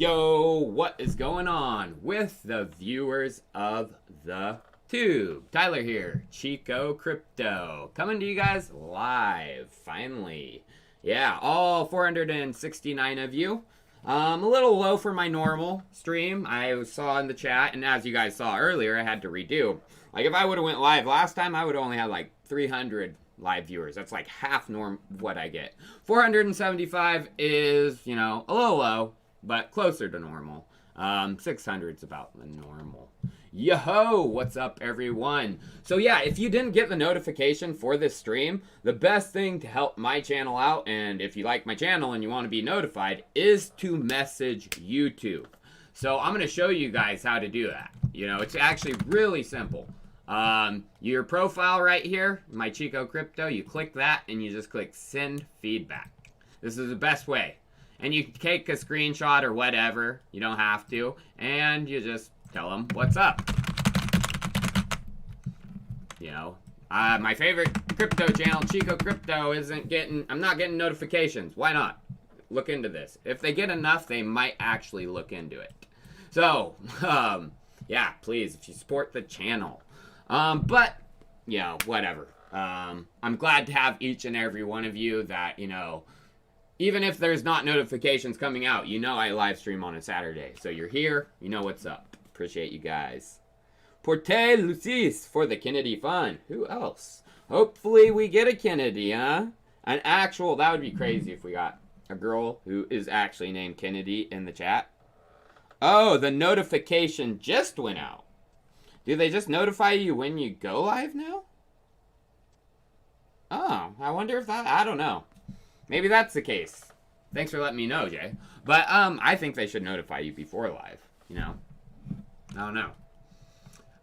Yo, what is going on with the viewers of the tube? Tyler here, Chico Crypto, coming to you guys live, finally. Yeah, all 469 of you. A little low for my normal stream, I saw in the chat, and as you guys saw earlier, I had to redo. Like, if I would have went live last time, I would have only had like 300 live viewers. That's like half what I get. 475 is, you know, a little low, but closer to normal. 600 is about the normal. Yo, what's up, everyone? So yeah, if you didn't get the notification for this stream, the best thing to help my channel out, and if you like my channel and you want to be notified, is to message YouTube. So I'm going to show you guys how to do that. You know, it's actually really simple. Your profile right here, my Chico Crypto, you click that and you just click send feedback. This is the best way. And you take a screenshot or whatever, you don't have to, and you just tell them what's up. You know, my favorite crypto channel, Chico Crypto, I'm not getting notifications. Why not? Look into this. If they get enough, they might actually look into it. So, yeah, please, if you support the channel. But, you know, whatever. I'm glad to have each and every one of you that, you know, even if there's not notifications coming out, you know I live stream on a Saturday. So you're here, you know what's up. Appreciate you guys. Porte Lucis for the Kennedy Fund. Who else? Hopefully we get a Kennedy, huh? An actual, that would be crazy if we got a girl who is actually named Kennedy in the chat. Oh, the notification just went out. Do they just notify you when you go live now? Oh, I wonder if that, I don't know. Maybe that's the case. Thanks for letting me know, Jay. But I think they should notify you before live, you know. I don't know.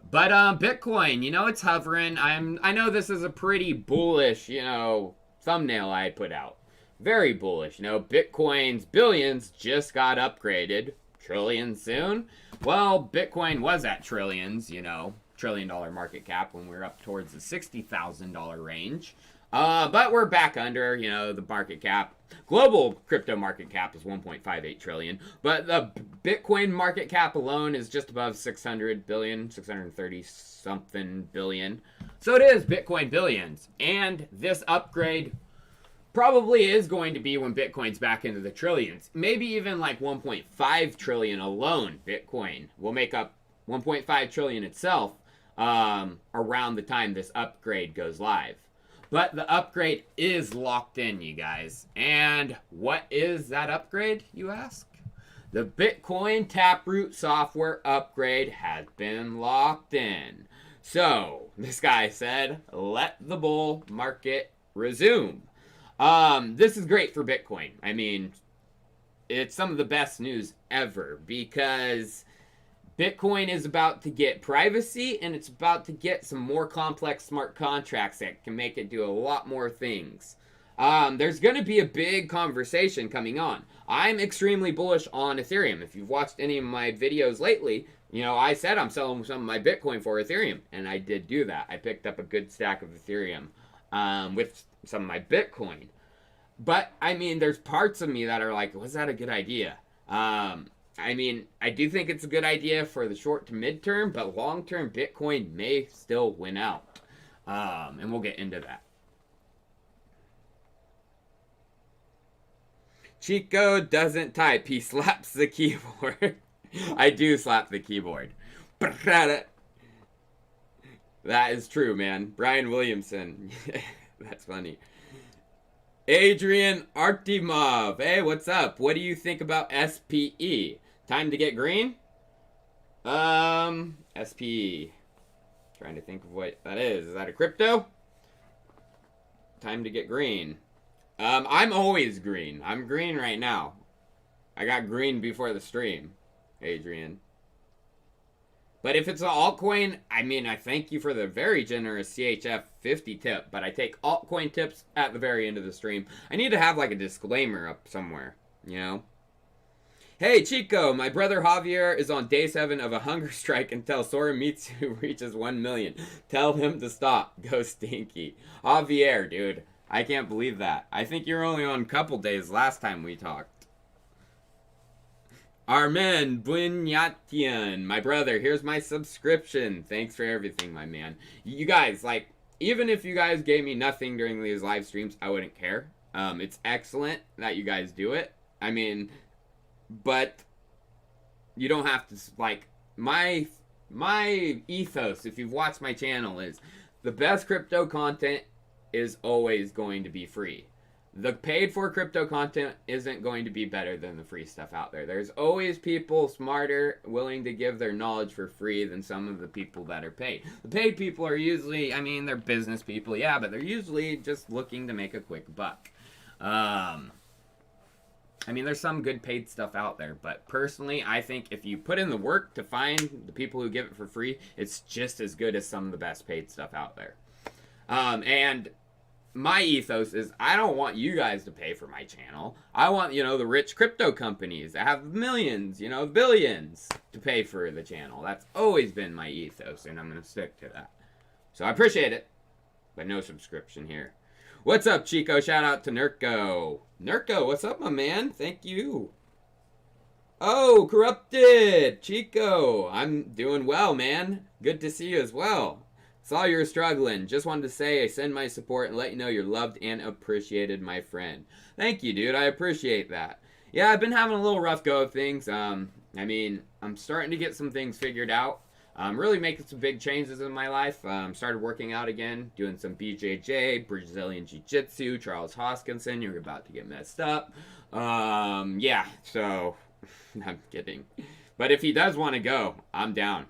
But Bitcoin, you know, it's hovering. I know this is a pretty bullish, you know, thumbnail I put out. Very bullish, you know. Bitcoin's billions just got upgraded. Trillions soon. Well, Bitcoin was at trillions, you know, $1 trillion market cap when we were up towards the $60,000 range. But we're back under, you know, the market cap. Global crypto market cap is 1.58 trillion, but the Bitcoin market cap alone is just above 600 billion, 630 something billion. So it is Bitcoin billions, and this upgrade probably is going to be when Bitcoin's back into the trillions. Maybe even like 1.5 trillion alone. Bitcoin will make up 1.5 trillion itself around the time this upgrade goes live. But the upgrade is locked in, you guys. And what is that upgrade, you ask? The Bitcoin Taproot software upgrade has been locked in. So, this guy said, let the bull market resume. This is great for Bitcoin. I mean, it's some of the best news ever because Bitcoin is about to get privacy, and it's about to get some more complex smart contracts that can make it do a lot more things. There's going to be a big conversation coming on. I'm extremely bullish on Ethereum. If you've watched any of my videos lately, you know, I said I'm selling some of my Bitcoin for Ethereum, and I did do that. I picked up a good stack of Ethereum with some of my Bitcoin. But, I mean, there's parts of me that are like, was that a good idea? I mean, I do think it's a good idea for the short to mid-term, but long-term Bitcoin may still win out. And we'll get into that. Chico doesn't type. He slaps the keyboard. I do slap the keyboard. That is true, man. Brian Williamson. That's funny. Adrian Artimov. Hey, what's up? What do you think about SPE? Time to get green? SPE. Trying to think of what that is. Is that a crypto? Time to get green. I'm always green. I'm green right now. I got green before the stream, Adrian. But if it's an altcoin, I mean, I thank you for the very generous CHF 50 tip, but I take altcoin tips at the very end of the stream. I need to have like a disclaimer up somewhere, you know? Hey, Chico, my brother Javier is on day 7 of a hunger strike until Soramitsu reaches 1 million. Tell him to stop. Go Stinky. Javier, dude. I can't believe that. I think you were only on a couple days last time we talked. Armen Bunyatian, my brother, here's my subscription. Thanks for everything, my man. You guys, like, even if you guys gave me nothing during these live streams, I wouldn't care. It's excellent that you guys do it. I mean, but you don't have to, like, my ethos, if you've watched my channel, is the best crypto content is always going to be free. The paid for crypto content isn't going to be better than the free stuff out there. There's always people smarter, willing to give their knowledge for free than some of the people that are paid. The paid people are usually, I mean, they're business people, yeah, but they're usually just looking to make a quick buck. I mean, there's some good paid stuff out there, but personally, I think if you put in the work to find the people who give it for free, it's just as good as some of the best paid stuff out there. And my ethos is I don't want you guys to pay for my channel. I want, you know, the rich crypto companies that have millions, you know, billions to pay for the channel. That's always been my ethos, and I'm going to stick to that. So I appreciate it, but no subscription here. What's up, Chico? Shout out to Nurko. Nurko, what's up, my man? Thank you. Oh, Corrupted. Chico, I'm doing well, man. Good to see you as well. Saw you were struggling. Just wanted to say I send my support and let you know you're loved and appreciated, my friend. Thank you, dude. I appreciate that. Yeah, I've been having a little rough go of things. I mean, I'm starting to get some things figured out. I'm really making some big changes in my life. Started working out again, doing some BJJ, Brazilian Jiu-Jitsu, Charles Hoskinson. You're about to get messed up. Yeah, so I'm kidding. But if he does want to go, I'm down.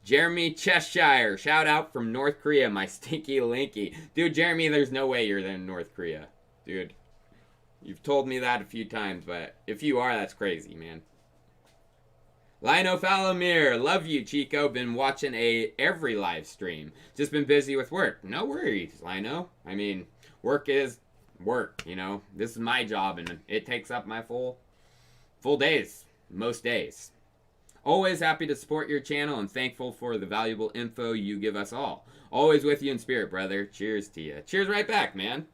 Jeremy Cheshire, shout out from North Korea, my stinky linky. Dude, Jeremy, there's no way you're in North Korea. Dude, you've told me that a few times, but if you are, that's crazy, man. Lino Falomir, love you, Chico. Been watching every live stream. Just been busy with work. No worries, Lino. I mean, work is work, you know. This is my job, and it takes up my full days, most days. Always happy to support your channel and thankful for the valuable info you give us all. Always with you in spirit, brother. Cheers to you. Cheers right back, man.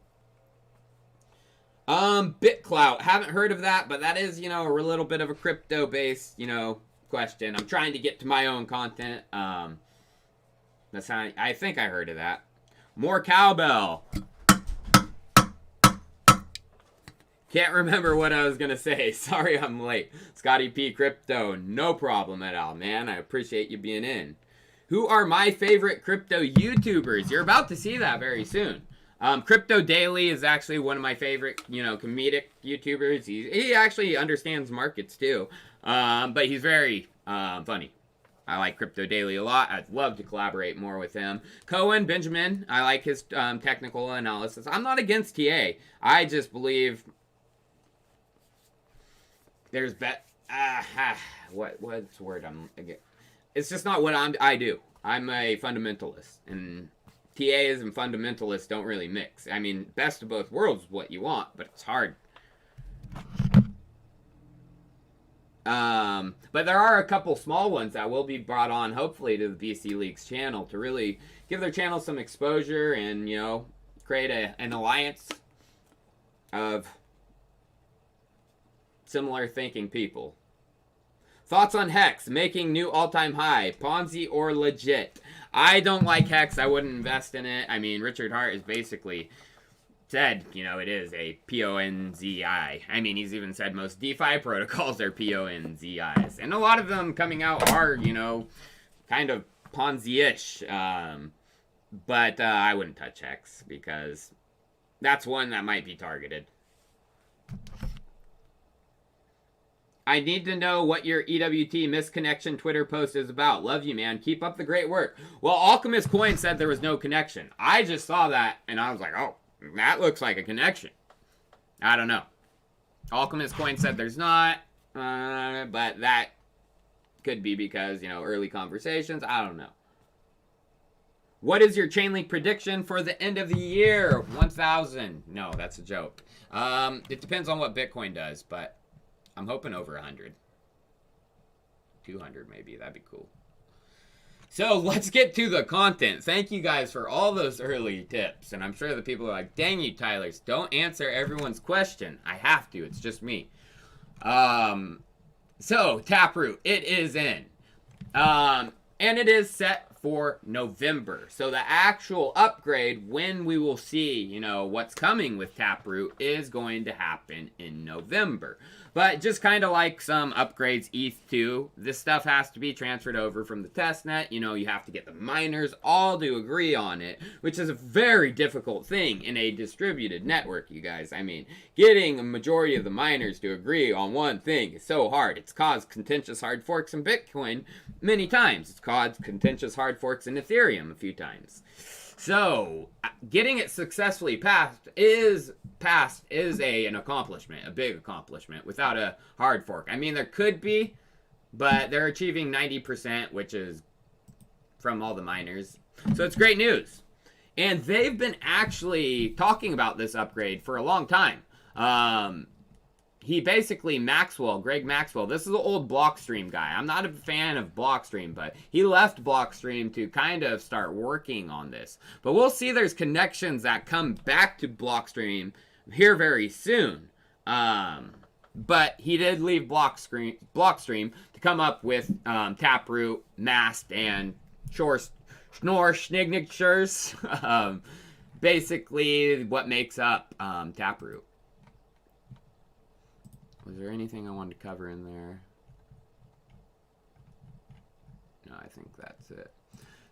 BitClout. Haven't heard of that, but that is, you know, a little bit of a crypto-based, you know, question. I'm trying to get to my own content. That's how I think I heard of that. More cowbell. Can't remember what I was going to say. Sorry I'm late. Scotty P. Crypto. No problem at all, man. I appreciate you being in. Who are my favorite crypto YouTubers? You're about to see that very soon. Crypto Daily is actually one of my favorite, you know, comedic YouTubers. He actually understands markets too. But he's very funny. I like Crypto Daily a lot. I'd love to collaborate more with him. Cohen Benjamin. I like his technical analysis. I'm not against TA. I just believe... There's what's the word I'm again? It's just not what I do. I'm a fundamentalist, and TAs and fundamentalists don't really mix. I mean, best of both worlds is what you want, but it's hard. But there are a couple small ones that will be brought on, hopefully, to the BC League's channel to really give their channel some exposure and, you know, create an alliance of similar thinking people. Thoughts on Hex making new all-time high, Ponzi or legit? I don't like Hex. I wouldn't invest in it. I mean, Richard Hart is basically said, you know, it is a PONZI. I mean, he's even said most DeFi protocols are PONZIs. And a lot of them coming out are, you know, kind of Ponzi-ish. But I wouldn't touch Hex because that's one that might be targeted. I need to know what your EWT misconnection Twitter post is about. Love you, man. Keep up the great work. Well, Alchemist Coin said there was no connection. I just saw that, and I was like, oh, that looks like a connection. I don't know. Alchemist Coin said there's not, but that could be because, you know, early conversations. I don't know. What is your Chainlink prediction for the end of the year? 1,000. No, that's a joke. It depends on what Bitcoin does, but I'm hoping over 100. 200 maybe. That'd be cool. So let's get to the content. Thank you guys for all those early tips. And I'm sure the people are like, dang you, Tylers, don't answer everyone's question. I have to. It's just me. So Taproot, it is in. And it is set for November. So the actual upgrade, when we will see, you know, what's coming with Taproot, is going to happen in November. But just kind of like some upgrades ETH2, this stuff has to be transferred over from the testnet. You know, you have to get the miners all to agree on it, which is a very difficult thing in a distributed network, you guys. I mean, getting a majority of the miners to agree on one thing is so hard. It's caused contentious hard forks in Bitcoin many times. It's caused contentious hard forks in Ethereum a few times. So, getting it successfully passed is an accomplishment, a big accomplishment, without a hard fork. I mean, there could be, but they're achieving 90%, which is from all the miners. So it's great news. And they've been actually talking about this upgrade for a long time. He basically, Greg Maxwell, this is an old Blockstream guy. I'm not a fan of Blockstream, but he left Blockstream to kind of start working on this. But we'll see there's connections that come back to Blockstream here very soon. But he did leave Blockstream to come up with Taproot, Mast, and Schnorr signatures. Basically what makes up Taproot. Was there anything I wanted to cover in there? No, I think that's it.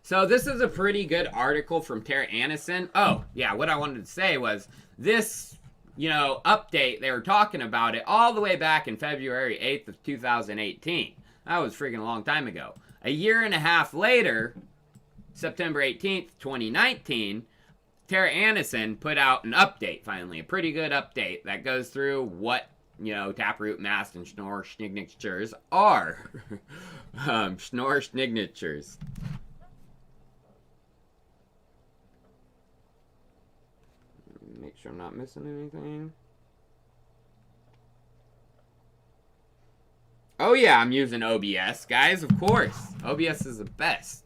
So this is a pretty good article from Tara Anderson. Oh, yeah, what I wanted to say was this, you know, update, they were talking about it all the way back in February 8th of 2018. That was freaking a long time ago. A year and a half later, September 18th, 2019, Tara Anderson put out an update, finally, a pretty good update that goes through what, you know, Taproot, Mast, and Schnorr signatures are. Schnorr signatures. Make sure I'm not missing anything. Oh yeah, I'm using OBS, guys, of course. OBS is the best.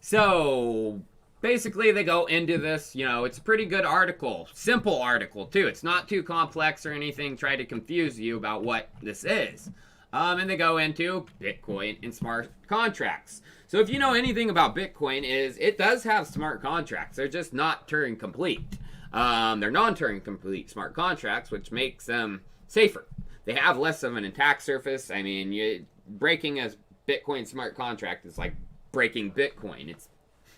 So, basically, they go into this, you know, it's a pretty good article. Simple article, too. It's not too complex or anything, try to confuse you about what this is. And they go into Bitcoin and smart contracts. So if you know anything about Bitcoin, it does have smart contracts. They're just not Turing complete. They're non-Turing complete smart contracts, which makes them safer. They have less of an attack surface. I mean, breaking a Bitcoin smart contract is like breaking Bitcoin.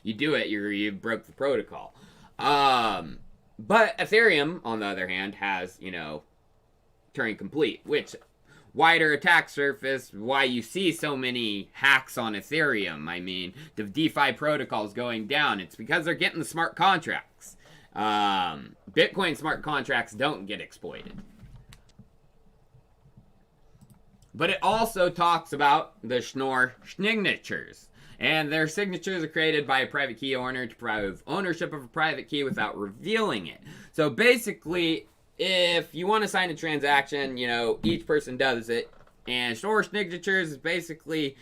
You do it, you broke the protocol. But Ethereum, on the other hand, has, you know, Turing complete, which wider attack surface, why you see so many hacks on Ethereum. I mean, the DeFi protocol's going down. It's because they're getting the smart contracts. Bitcoin smart contracts don't get exploited. But it also talks about the Schnorr signatures. And their signatures are created by a private key owner to prove ownership of a private key without revealing it. So basically, if you want to sign a transaction, you know, each person does it. And Schnorr signatures is basically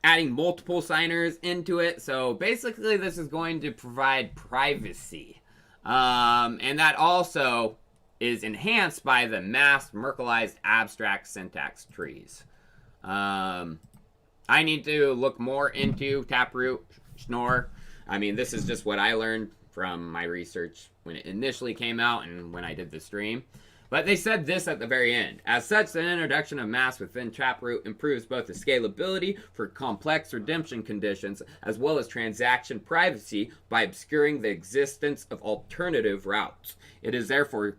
adding multiple signers into it. So basically, this is going to provide privacy. And that also is enhanced by the mass Merkleized abstract syntax trees. I need to look more into Taproot, Schnorr. I mean, this is just what I learned from my research when it initially came out and when I did the stream. But they said this at the very end. As such, the introduction of Mass within Taproot improves both the scalability for complex redemption conditions as well as transaction privacy by obscuring the existence of alternative routes. It is therefore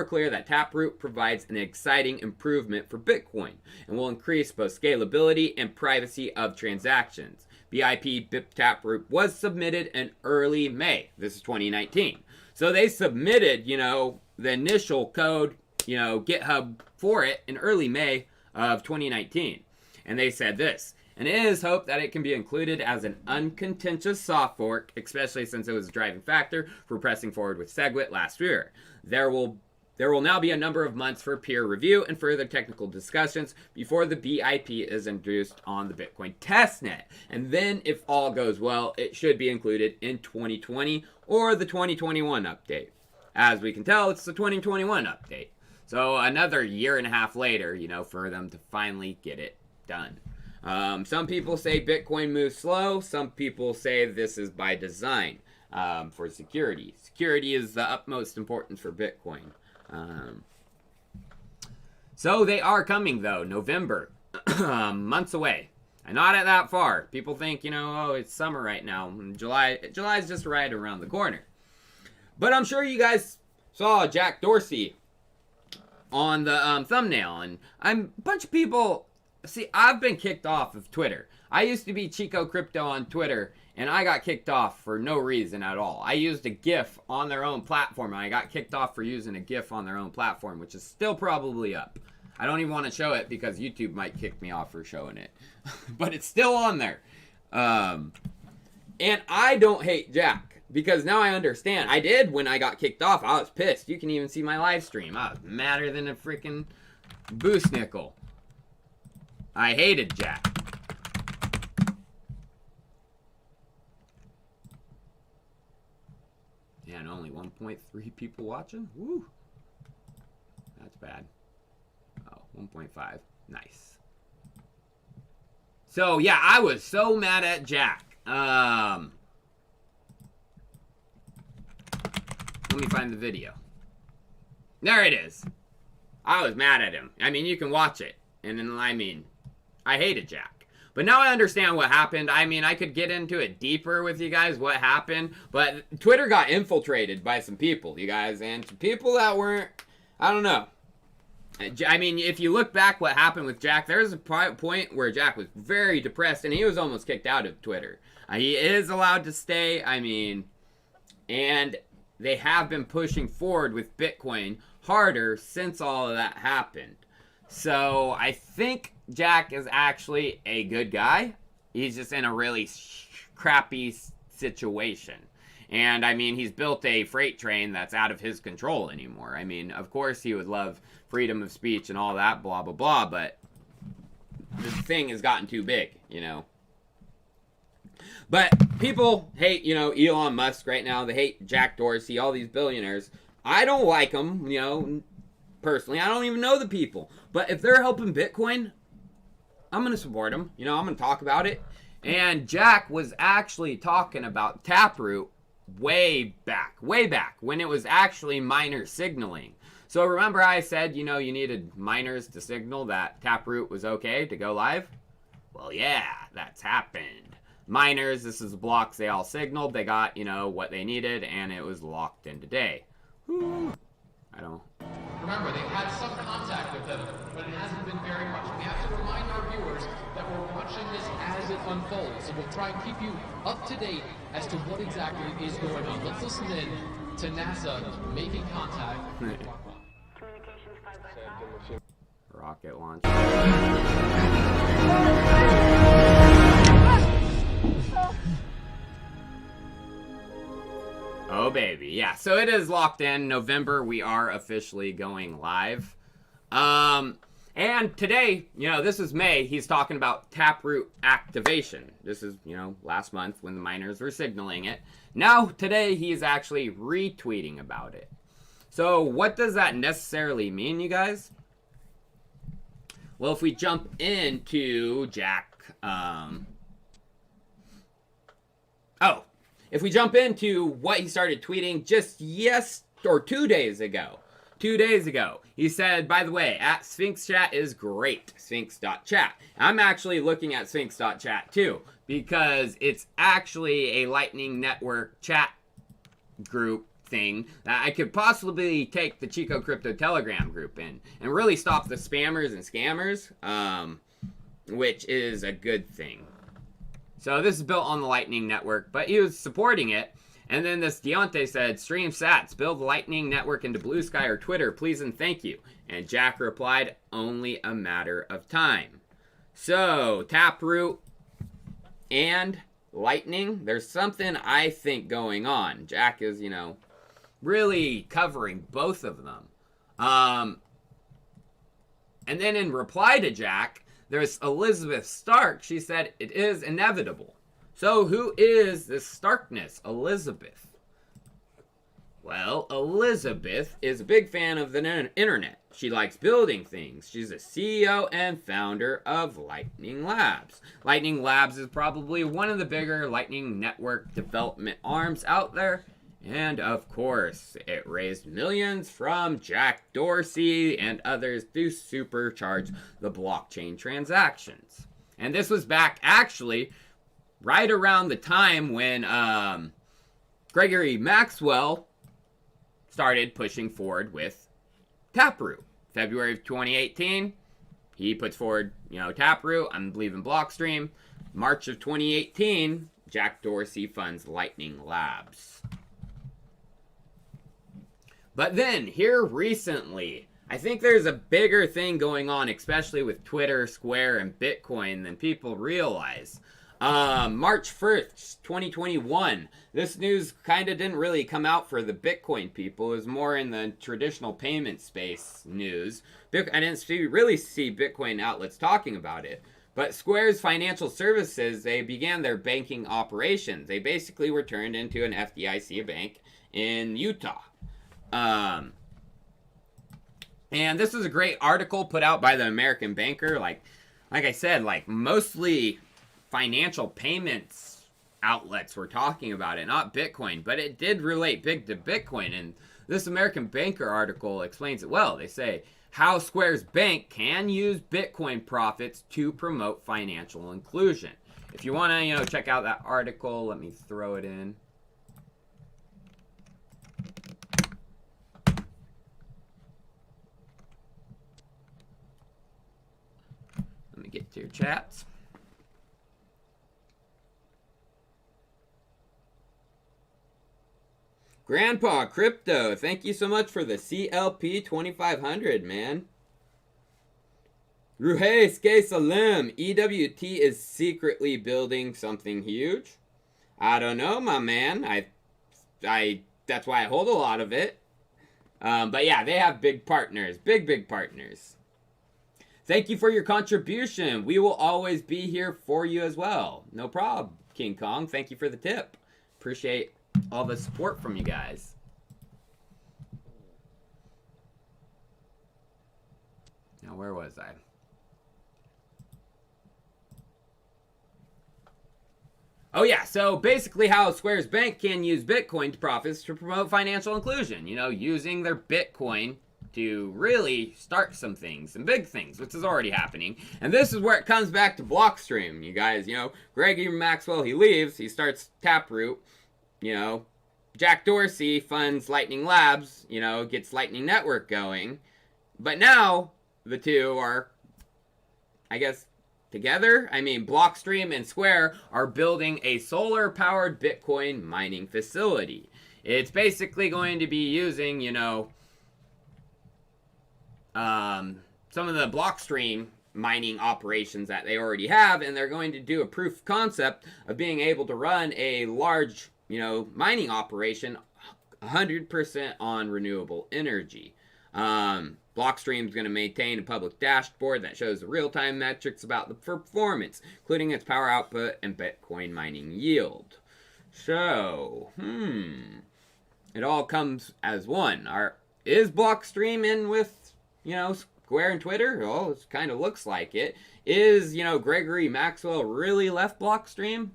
clear that Taproot provides an exciting improvement for Bitcoin and will increase both scalability and privacy of transactions. BIP Taproot was submitted in early May. This is 2019. So they submitted, you know, the initial code, you know, GitHub for it in early May of 2019. And they said this: and it is hoped that it can be included as an uncontentious soft fork, especially since it was a driving factor for pressing forward with SegWit last year. There will now be a number of months for peer review and further technical discussions before the BIP is introduced on the Bitcoin testnet. And then, if all goes well, it should be included in 2020 or the 2021 update. As we can tell, it's the 2021 update. So another year and a half later, you know, for them to finally get it done. Some people say Bitcoin moves slow. Some people say this is by design for security. Security is the utmost importance for Bitcoin. So they are coming, though. November. Months away. And not at that far. People think, you know, oh, it's summer right now. July's just right around the corner. But I'm sure you guys saw Jack Dorsey on the thumbnail. And a bunch of people... See, I've been kicked off of Twitter. I used to be Chico Crypto on Twitter, and I got kicked off for no reason at all. I used a GIF on their own platform, and I got kicked off for using a GIF on their own platform, which is still probably up. I don't even want to show it because YouTube might kick me off for showing it. But it's still on there. And I don't hate Jack, because now I understand. I did when I got kicked off. I was pissed. You can even see my live stream. I was madder than a freaking boost nickel. I hated Jack. Yeah, and only 1.3 people watching? Woo. That's bad. Oh, 1.5. Nice. So, yeah, I was so mad at Jack. Let me find the video. There it is. I was mad at him. I mean, you can watch it. And then, I mean... I hated Jack. But now I understand what happened. I mean, I could get into it deeper with you guys, what happened. But Twitter got infiltrated by some people, you guys. And some people that weren't, I don't know. I mean, if you look back what happened with Jack, there's a point where Jack was very depressed. And he was almost kicked out of Twitter. He is allowed to stay, I mean. And they have been pushing forward with Bitcoin harder since all of that happened. So, I think Jack is actually a good guy. He's just in a really crappy situation. And, I mean, he's built a freight train that's out of his control anymore. I mean, of course he would love freedom of speech and all that, blah, blah, blah, but this thing has gotten too big, you know. But people hate, you know, Elon Musk right now. They hate Jack Dorsey, all these billionaires. I don't like them, you know, personally. I don't even know the people. But if they're helping Bitcoin, I'm going to support them. You know, I'm going to talk about it. And Jack was actually talking about Taproot way back, when it was actually miner signaling. So remember I said, you know, you needed miners to signal that Taproot was okay to go live? Well, yeah, that's happened. Miners, this is the blocks they all signaled. They got, you know, what they needed, and it was locked in today. Whew. I don't... Remember, they've had some contact with them, but it hasn't been very much. We have to remind our viewers that we're watching this as it unfolds, so we'll try and keep you up to date as to what exactly is going on. Let's listen in to NASA making contact. Rocket launch. Oh, baby. Yeah, so it is locked in. November, we are officially going live. And today, you know, this is May. He's talking about Taproot activation. This is, you know, last month when the miners were signaling it. Now, today, he's actually retweeting about it. So, what does that necessarily mean, you guys? Well, if we jump into Jack... If we jump into what he started tweeting just 2 days ago. 2 days ago. He said, by the way, at Sphinx Chat is great. Sphinx.chat. I'm actually looking at Sphinx.chat too. Because it's actually a Lightning Network chat group thing that I could possibly take the Chico Crypto Telegram group in. And really stop the spammers and scammers. Which is a good thing. So this is built on the Lightning Network, but he was supporting it. And then this Deontay said, stream sats, build the Lightning Network into Blue Sky or Twitter, please and thank you. And Jack replied, only a matter of time. So, Taproot and Lightning, there's something I think going on. Jack is, you know, really covering both of them. And then in reply to Jack, there's Elizabeth Stark. She said, it is inevitable. So who is this Starkness, Elizabeth? Well, Elizabeth is a big fan of the internet. she likes building things. She's a CEO and founder of Lightning Labs. Lightning Labs is probably one of the bigger Lightning Network development arms out there. And of course, it raised millions from Jack Dorsey and others to supercharge the blockchain transactions. And this was back actually right around the time when Gregory Maxwell started pushing forward with Taproot. February of 2018, he puts forward, Taproot. I'm believing Blockstream. March of 2018, Jack Dorsey funds Lightning Labs. But then, here recently, I think there's a bigger thing going on, especially with Twitter, Square, and Bitcoin than people realize. March 1st, 2021. This news kind of didn't really come out for the Bitcoin people. It was more in the traditional payment space news. I didn't really see Bitcoin outlets talking about it. But Square's financial services, they began their banking operations. They basically were turned into an FDIC bank in Utah. And this was a great article put out by the American Banker. Like I said, mostly financial payments outlets were talking about it, not Bitcoin, but it did relate big to Bitcoin. And this American Banker article explains it well. They say how Square's bank can use Bitcoin profits to promote financial inclusion. If you want to, check out that article, let me throw it in. Let me get to your chats. Grandpa Crypto, thank you so much for the CLP 2500, man. Ruhey Skay Salim, EWT is secretly building something huge. I don't know, my man. That's why I hold a lot of it. But yeah, they have big partners, big partners. Thank you for your contribution. We will always be here for you as well. No problem, King Kong. Thank you for the tip. Appreciate all the support from you guys. Now, where was I? Oh yeah, so basically how Square's bank can use Bitcoin to profits to promote financial inclusion. Using their Bitcoin to really start some things, some big things, which is already happening. And this is where it comes back to Blockstream, you guys. Gregory Maxwell, he leaves, he starts Taproot. Jack Dorsey funds Lightning Labs, gets Lightning Network going. But now, the two are, I guess, together. Blockstream and Square are building a solar-powered Bitcoin mining facility. It's basically going to be using, some of the Blockstream mining operations that they already have, and they're going to do a proof of concept of being able to run a large mining operation 100% on renewable energy. Blockstream's going to maintain a public dashboard that shows the real-time metrics about the performance, including its power output and Bitcoin mining yield. So, it all comes as one. Is Blockstream in with, Square and Twitter? Well, it kind of looks like it. Is, Gregory Maxwell really left Blockstream?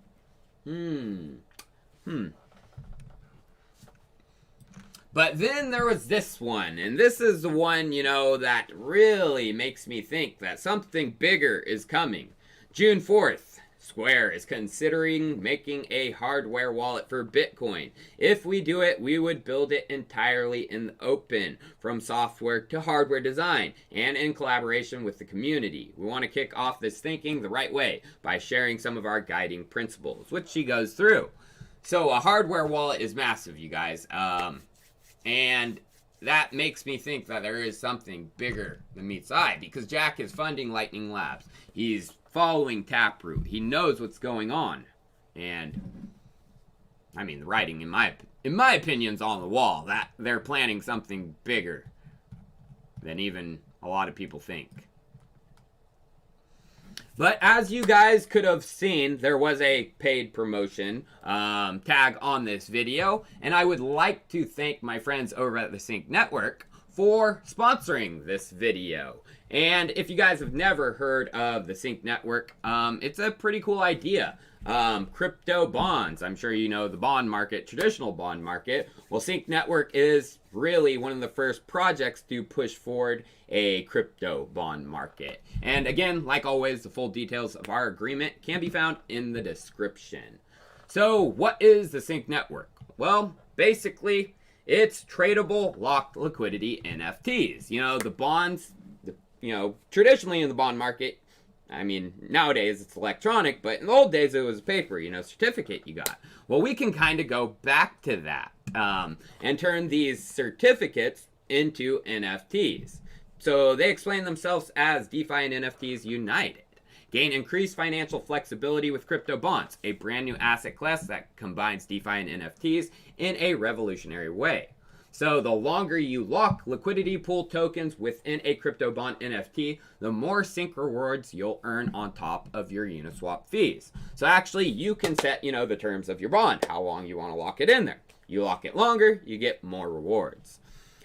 But then there was this one, and this is the one, that really makes me think that something bigger is coming. June 4th, Square is considering making a hardware wallet for Bitcoin. If we do it, we would build it entirely in the open, from software to hardware design, and in collaboration with the community. We want to kick off this thinking the right way by sharing some of our guiding principles, which she goes through. So a hardware wallet is massive, you guys. And that makes me think that there is something bigger than meets the eye, because Jack is funding Lightning Labs. He's following Taproot. He knows what's going on. And, the writing, in my opinion, is on the wall. That they're planning something bigger than even a lot of people think. But as you guys could have seen, there was a paid promotion tag on this video. And I would like to thank my friends over at the Sync Network for sponsoring this video. And if you guys have never heard of the Sync Network, it's a pretty cool idea. Crypto bonds. I'm sure you know the bond market, traditional bond market. Well, Sync Network is really one of the first projects to push forward a crypto bond market. And again, like always, the full details of our agreement can be found in the description. So what is the Sync Network? Well, basically, it's tradable locked liquidity NFTs. You know, the bonds, traditionally in the bond market, I mean, nowadays it's electronic, but in the old days it was paper, certificate you got. Well, we can kind of go back to that and turn these certificates into NFTs. So they explain themselves as DeFi and NFTs united. Gain increased financial flexibility with crypto bonds, a brand new asset class that combines DeFi and NFTs in a revolutionary way. So the longer you lock liquidity pool tokens within a crypto bond NFT, the more sync rewards you'll earn on top of your Uniswap fees. So actually you can set, the terms of your bond, how long you want to lock it in there. You lock it longer, you get more rewards.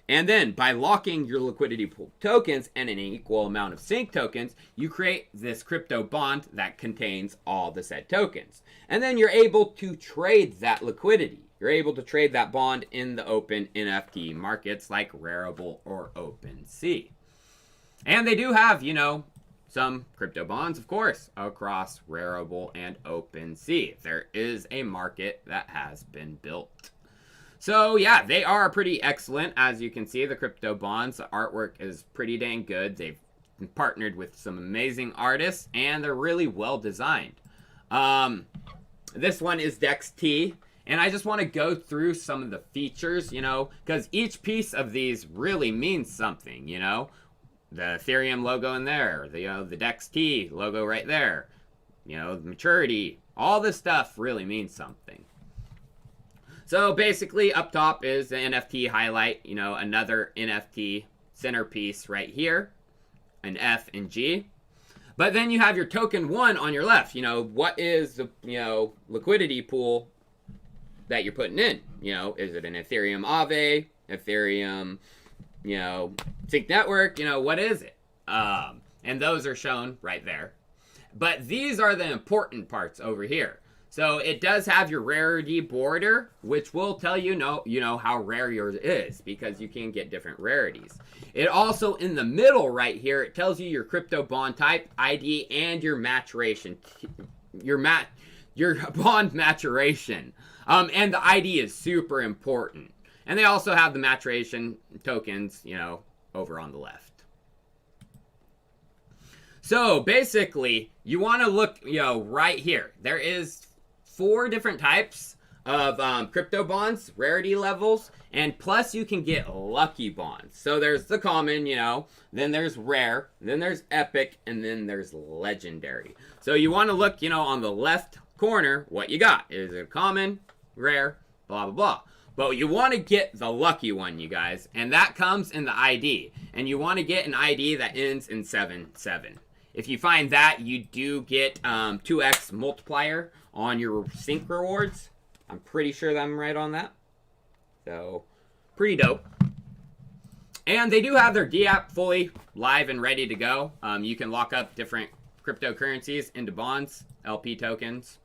And then by locking your liquidity pool tokens and an equal amount of sync tokens, you create this crypto bond that contains all the said tokens. And then you're able to trade that liquidity. You're able to trade that bond in the open NFT markets like Rarible or OpenSea. And they do have, some crypto bonds, of course, across Rarible and OpenSea. There is a market that has been built. So yeah, they are pretty excellent. As you can see, the crypto bonds, the artwork is pretty dang good. They've partnered with some amazing artists and they're really well designed. This one is Dextee. And I just want to go through some of the features, because each piece of these really means something, the Ethereum logo in there, the Dextee logo right there, the maturity, all this stuff really means something. So basically up top is the NFT highlight, another NFT centerpiece right here, an F and G. But then you have your token 1 on your left, what is the, liquidity pool that you're putting in. Is it an Ethereum Aave, Ethereum, Sync Network, what is it? And those are shown right there. But these are the important parts over here. So it does have your rarity border, which will tell you how rare yours is, because you can get different rarities. It also, in the middle right here, it tells you your crypto bond type, ID, and your maturation, your bond maturation. And the ID is super important. And they also have the maturation tokens, over on the left. So basically, you want to look, right here. There is 4 different types of crypto bonds, rarity levels, and plus you can get lucky bonds. So there's the common, then there's rare, then there's epic, and then there's legendary. So you want to look, on the left corner, what you got. Is it common, rare, blah blah blah, but you want to get the lucky one, you guys, and that comes in the ID, and you want to get an ID that ends in 77. If you find that, you do get 2x multiplier on your sync rewards. I'm pretty sure that I'm right on that, so pretty dope. And they do have their dApp fully live and ready to go. You can lock up different cryptocurrencies into bonds, LP tokens.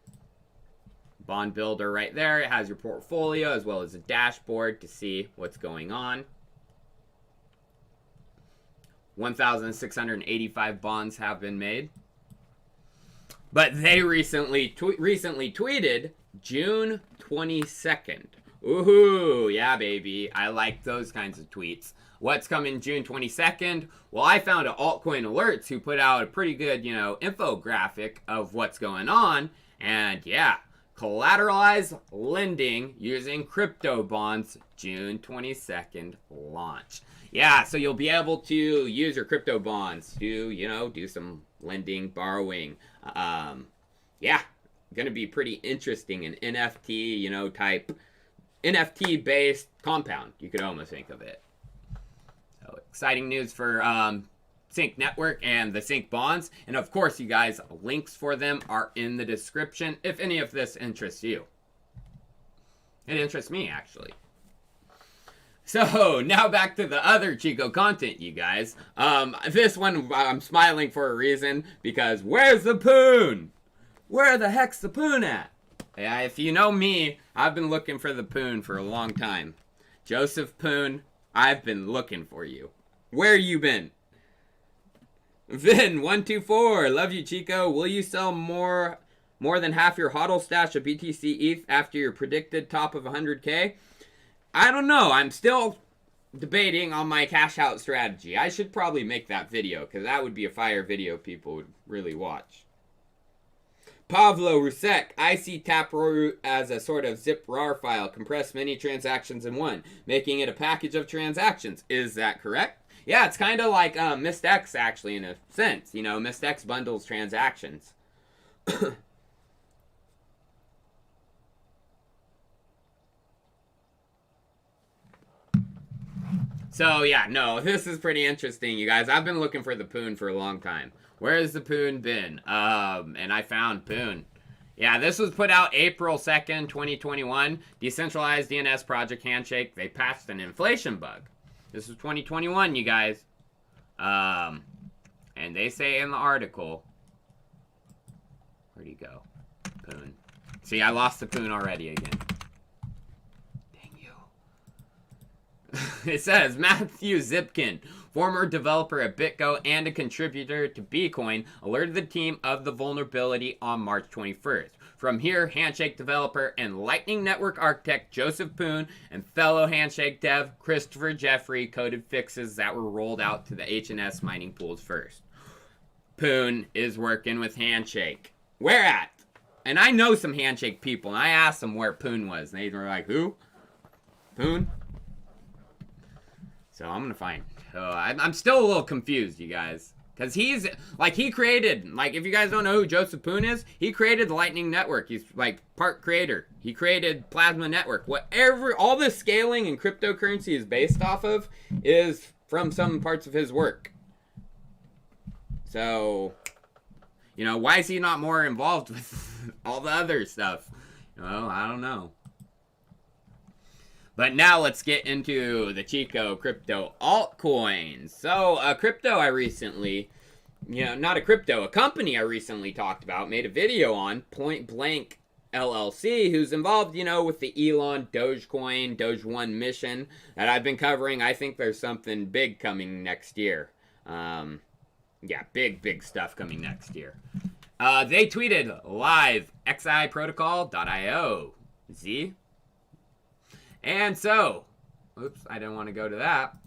Bond builder right there. It has your portfolio as well as a dashboard to see what's going on. 1,685 bonds have been made. But they recently tweeted June 22nd. Ooh, yeah, baby. I like those kinds of tweets. What's coming June 22nd? Well, I found an altcoin alerts who put out a pretty good, infographic of what's going on. And yeah, collateralized lending using crypto bonds, June 22nd launch. Yeah, so you'll be able to use your crypto bonds to, do some lending, borrowing. Yeah, gonna be pretty interesting. An NFT, type NFT-based compound. You could almost think of it. So exciting news for Sync Network and the Sync bonds. And of course, you guys, links for them are in the description if any of this interests you. It interests me, actually. So, now back to the other Chico content, you guys. This one, I'm smiling for a reason, because where's the Poon? Where the heck's the Poon at? Yeah, if you know me, I've been looking for the Poon for a long time. Joseph Poon, I've been looking for you. Where you been? Vin124, love you, Chico. Will you sell more than half your hodl stash of BTC ETH after your predicted top of 100K? I don't know. I'm still debating on my cash out strategy. I should probably make that video, because that would be a fire video people would really watch. Pavlo Rusek, I see Taproot as a sort of zip RAR file, compress many transactions in one, making it a package of transactions. Is that correct? Yeah, it's kind of like MystX, actually, in a sense. You know, MystX bundles transactions. So, yeah, no, this is pretty interesting, you guys. I've been looking for the Poon for a long time. Where has the Poon been? And I found Poon. Yeah, this was put out April 2nd, 2021. Decentralized DNS project Handshake. They patched an inflation bug. This was 2021, you guys. And they say in the article... Where'd he go? Poon. See, I lost the Poon already again. It says, Matthew Zipkin, former developer at BitGo and a contributor to Bcoin, alerted the team of the vulnerability on March 21st. From here, Handshake developer and Lightning Network architect Joseph Poon and fellow Handshake dev Christopher Jeffrey coded fixes that were rolled out to the HNS mining pools first. Poon is working with Handshake. Where at? And I know some Handshake people, and I asked them where Poon was, and they were like, who? Poon? So I'm gonna find. I'm still a little confused, you guys, because he's like he created. Like if you guys don't know who Joseph Poon is, he created the Lightning Network. He's like part creator. He created Plasma Network. Whatever all this scaling and cryptocurrency is based off of is from some parts of his work. So, you know, why is he not more involved with all the other stuff? Well, I don't know. But now let's get into the Chico Crypto altcoins. So, a crypto I recently, not a crypto, a company I recently talked about, made a video on, Point Blank LLC, who's involved, with the Elon Dogecoin, Doge 1 mission that I've been covering. I think there's something big coming next year. Yeah, big stuff coming next year. They tweeted live xiprotocol.io. Z? And so, oops, I didn't want to go to that.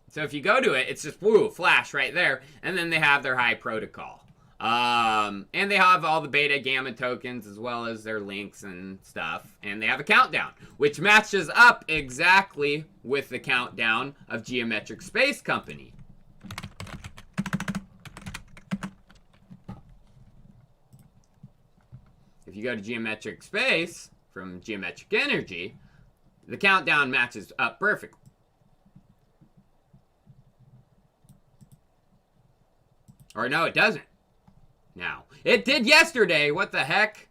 So if you go to it, it's just, woo, flash right there. And then they have their high protocol. And they have all the beta gamma tokens as well as their links and stuff. And they have a countdown, which matches up exactly with the countdown of Geometric Space Company. If you go to Geometric Space from Geometric Energy, the countdown matches up perfectly. Or no, it doesn't. Now, it did yesterday. What the heck?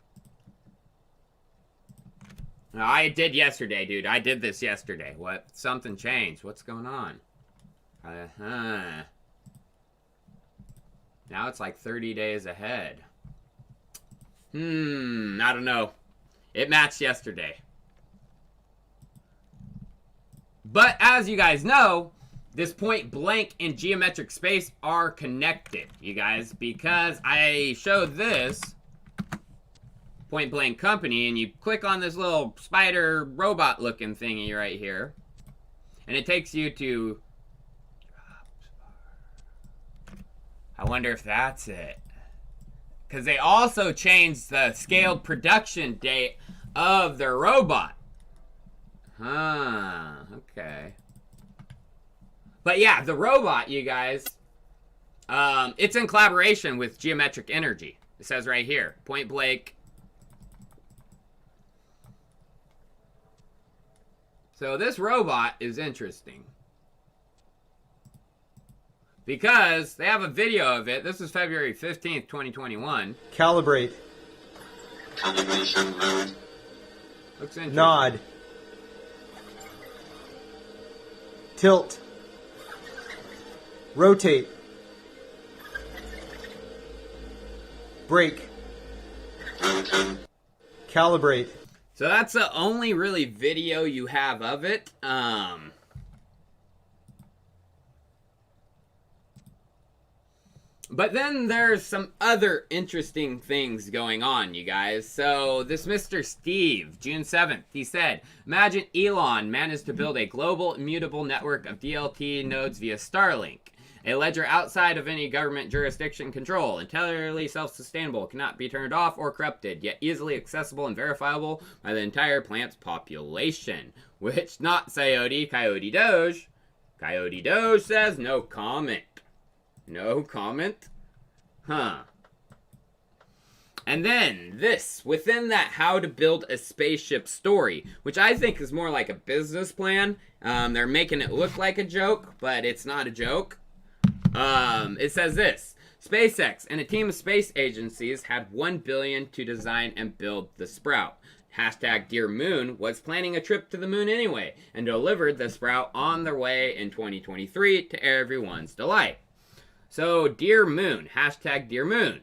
No, I did yesterday, dude. I did this yesterday. What? Something changed. What's going on? Now it's like 30 days ahead. I don't know. It matched yesterday. But as you guys know, this Point Blank and Geometric Space are connected, you guys, because I showed this Point Blank company, and you click on this little spider robot looking thingy right here, and it takes you to, I wonder if that's it, because they also changed the scaled production date of their robot. Okay. But yeah, the robot, you guys, it's in collaboration with Geometric Energy. It says right here, Point Blank. So this robot is interesting, because they have a video of it. This is February 15th, 2021. Calibrate. Calibration mode. Looks interesting. Nod. tilt, rotate, brake, calibrate. So that's the only really video you have of it. But then there's some other interesting things going on, you guys. So this Mr. Steve, June 7th, he said, imagine Elon managed to build a global immutable network of DLT nodes via Starlink. A ledger outside of any government jurisdiction control, entirely self-sustainable, cannot be turned off or corrupted, yet easily accessible and verifiable by the entire plant's population. Which, not Coyote Doge. Coyote Doge says no comment. No comment? Huh. And then this, within that how to build a spaceship story, which I think is more like a business plan. They're making it look like a joke, but it's not a joke. It says this: SpaceX and a team of space agencies had $1 billion to design and build the Sprout. Hashtag Dear Moon was planning a trip to the moon anyway, and delivered the Sprout on their way in 2023 to everyone's delight. So, Dear Moon, hashtag Dear Moon.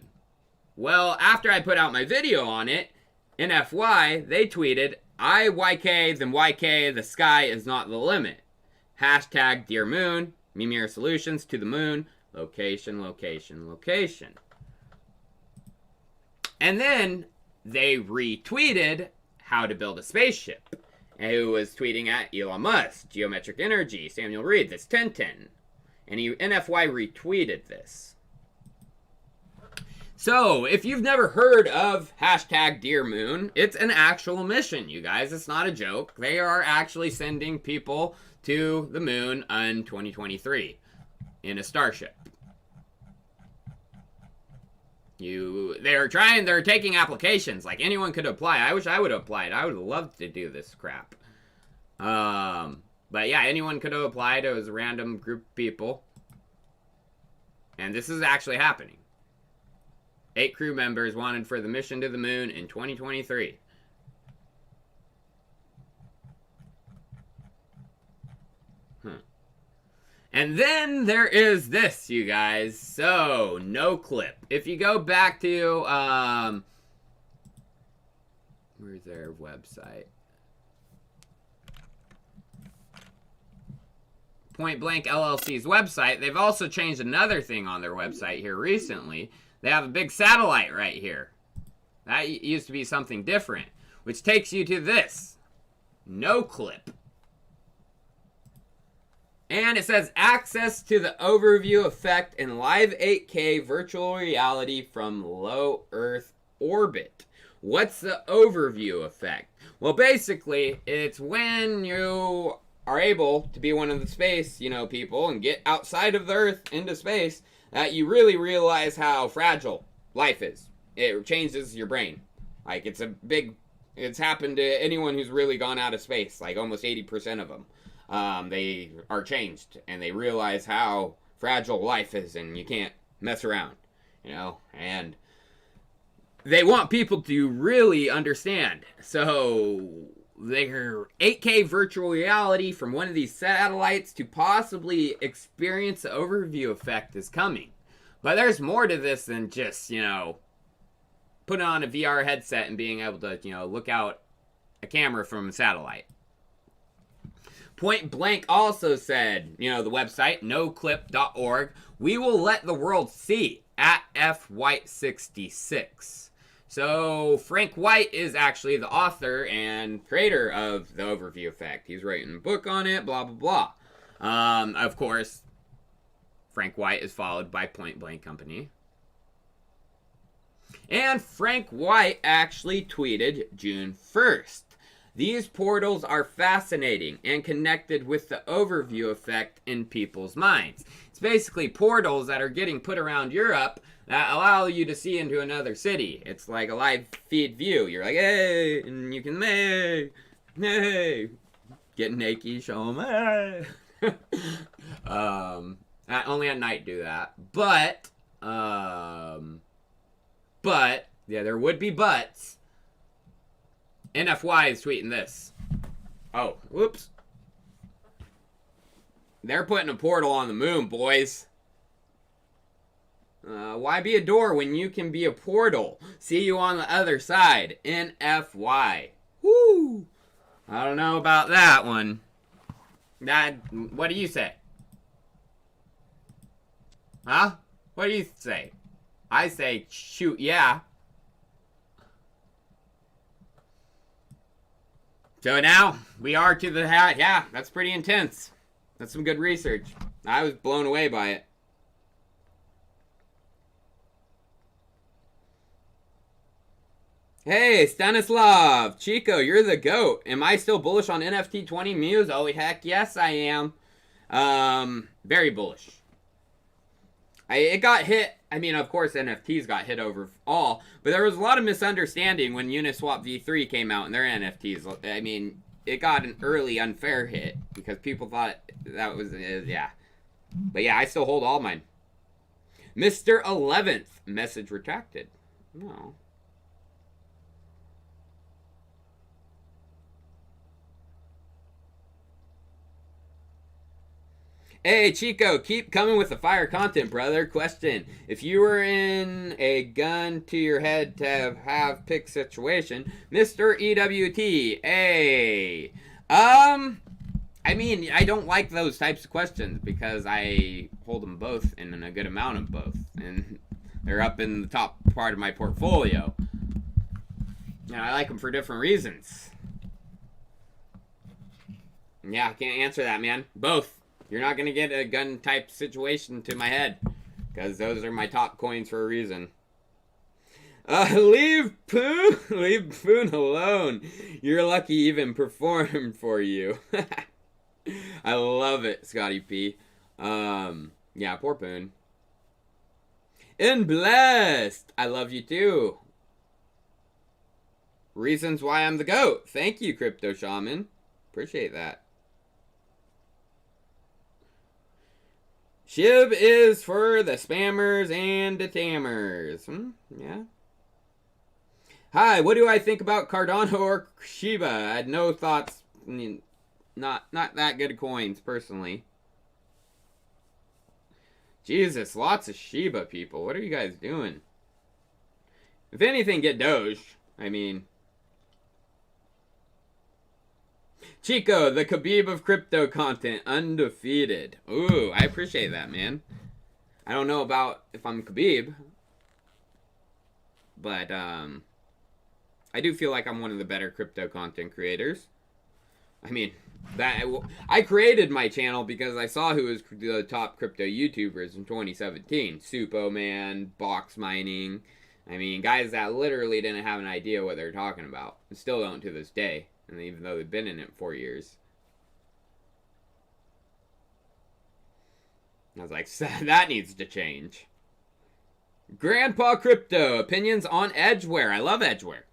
Well, after I put out my video on it, NFY, they tweeted, IYK, then YK, the sky is not the limit. Hashtag Dear Moon, Mimir Solutions to the moon, location, location, location. And then they retweeted how to build a spaceship. And who was tweeting at Elon Musk, Geometric Energy, Samuel Reed, this 1010. And NFY retweeted this. So, if you've never heard of hashtag Dear Moon, it's an actual mission, you guys. It's not a joke. They are actually sending people to the moon in 2023 in a starship. They're taking applications. Like, anyone could apply. I wish I would have applied. I would have loved to do this crap. But yeah, anyone could have applied. It was a random group of people. And this is actually happening. 8 crew members wanted for the mission to the moon in 2023. And then there is this, you guys. So, no clip. If you go back to, where's their website? Point Blank LLC's website. They've also changed another thing on their website here recently. They have a big satellite right here. That used to be something different, which takes you to this. No clip. And it says access to the overview effect in live 8K virtual reality from low Earth orbit. What's the overview effect? Well, basically, it's when you are able to be one of the space, people and get outside of the Earth into space, that you really realize how fragile life is. It changes your brain. Like, it's happened to anyone who's really gone out of space, like almost 80% of them. They are changed, and they realize how fragile life is, and you can't mess around, and they want people to really understand. So, their 8K virtual reality from one of these satellites to possibly experience the overview effect is coming. But there's more to this than just, putting on a VR headset and being able to, look out a camera from a satellite. Point Blank also said, the website, noclip.org, we will let the world see at FWhite66. So, Frank White is actually the author and creator of the overview effect. He's writing a book on it, blah, blah, blah. Of course, Frank White is followed by Point Blank Company. And Frank White actually tweeted June 1st. These portals are fascinating and connected with the overview effect in people's minds. It's basically portals that are getting put around Europe that allow you to see into another city. It's like a live feed view. You're like, hey, and you can, hey, get naked, show them, hey. Only at night do that. But, yeah, there would be buts. NFY is tweeting this. Oh, whoops. They're putting a portal on the moon, boys. Why be a door when you can be a portal? See you on the other side. NFY. Woo! I don't know about that one. What do you say? Huh? What do you say? I say, shoot, yeah. So now, we are to the hat. Yeah, that's pretty intense. That's some good research. I was blown away by it. Hey, Stanislav, Chico, you're the GOAT. Am I still bullish on NFT 20 Muse? Oh, heck yes, I am. Very bullish. It got hit. I mean, of course, NFTs got hit overall, but there was a lot of misunderstanding when Uniswap V3 came out and their NFTs. I mean, it got an early unfair hit because people thought that was, yeah. But yeah, I still hold all mine. Mr. 11th, message retracted. No. Hey, Chico, keep coming with the fire content, brother. Question. If you were in a gun to your head to have pick situation, Mr. EWT, hey. I mean, I don't like those types of questions because I hold them both and a good amount of both. And they're up in the top part of my portfolio. And I like them for different reasons. Yeah, I can't answer that, man. Both. You're not going to get a gun type situation to my head. Because those are my top coins for a reason. Leave Poon alone. You're lucky even performed for you. I love it, Scotty P. Yeah, poor Poon. And blessed. I love you too. Reasons why I'm the GOAT. Thank you, Crypto Shaman. Appreciate that. Shib is for the spammers and the tammers. Yeah. Hi, what do I think about Cardano or Shiba? I had no thoughts. I mean, not that good coins, personally. Jesus, lots of Shiba people. What are you guys doing? If anything, get Doge. I mean... Chico, the Khabib of crypto content, undefeated. Ooh, I appreciate that, man. I don't know about if I'm Khabib, but I do feel like I'm one of the better crypto content creators. I mean, I created my channel because I saw who was the top crypto YouTubers in 2017. Supoman, Box Mining. I mean, guys that literally didn't have an idea what they're talking about. And still don't to this day. And even though they've been in it 4 years. I was like, that needs to change. Grandpa Crypto, opinions on Edgeware. I love Edgeware.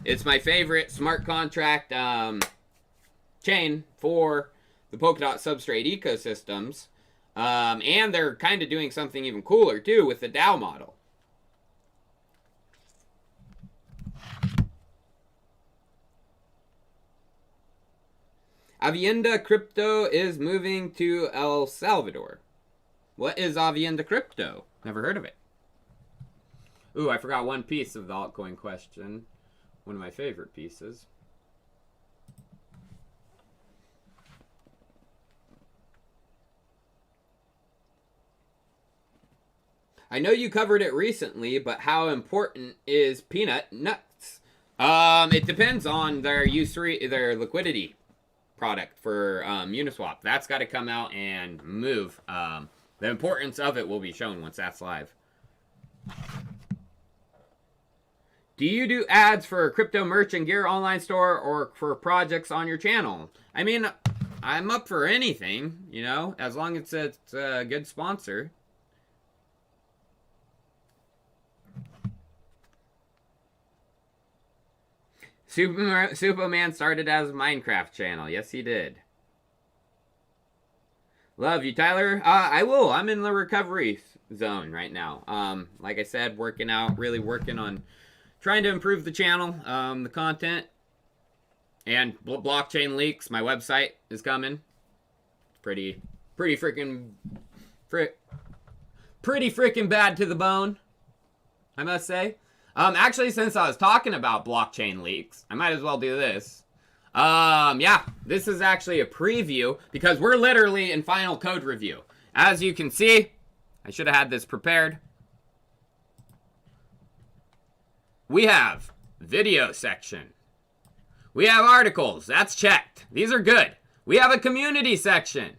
It's my favorite smart contract chain for the Polkadot substrate ecosystems. And they're kind of doing something even cooler, too, with the DAO model. Avienda Crypto is moving to El Salvador. What is Avienda Crypto? Never heard of it. Ooh, I forgot one piece of the altcoin question. One of my favorite pieces. I know you covered it recently, but how important is peanut nuts? It depends on their their liquidity product for Uniswap. That's got to come out and move. The importance of it will be shown once that's live. Do you do ads for crypto merch and gear online store or for projects on your channel? I mean, I'm up for anything, you know, as long as it's a good sponsor. Superman started as a Minecraft channel. Yes, he did. Love you, Tyler. I will. I'm in the recovery zone right now. Like I said, working out, really working on trying to improve the channel, the content, and blockchain leaks. My website is coming. Pretty pretty freaking bad to the bone, I must say. Actually, since I was talking about blockchain leaks, I might as well do this. Yeah, this is actually a preview because we're literally in final code review. As you can see, I should have had this prepared. We have video section. We have articles. That's checked. These are good. We have a community section.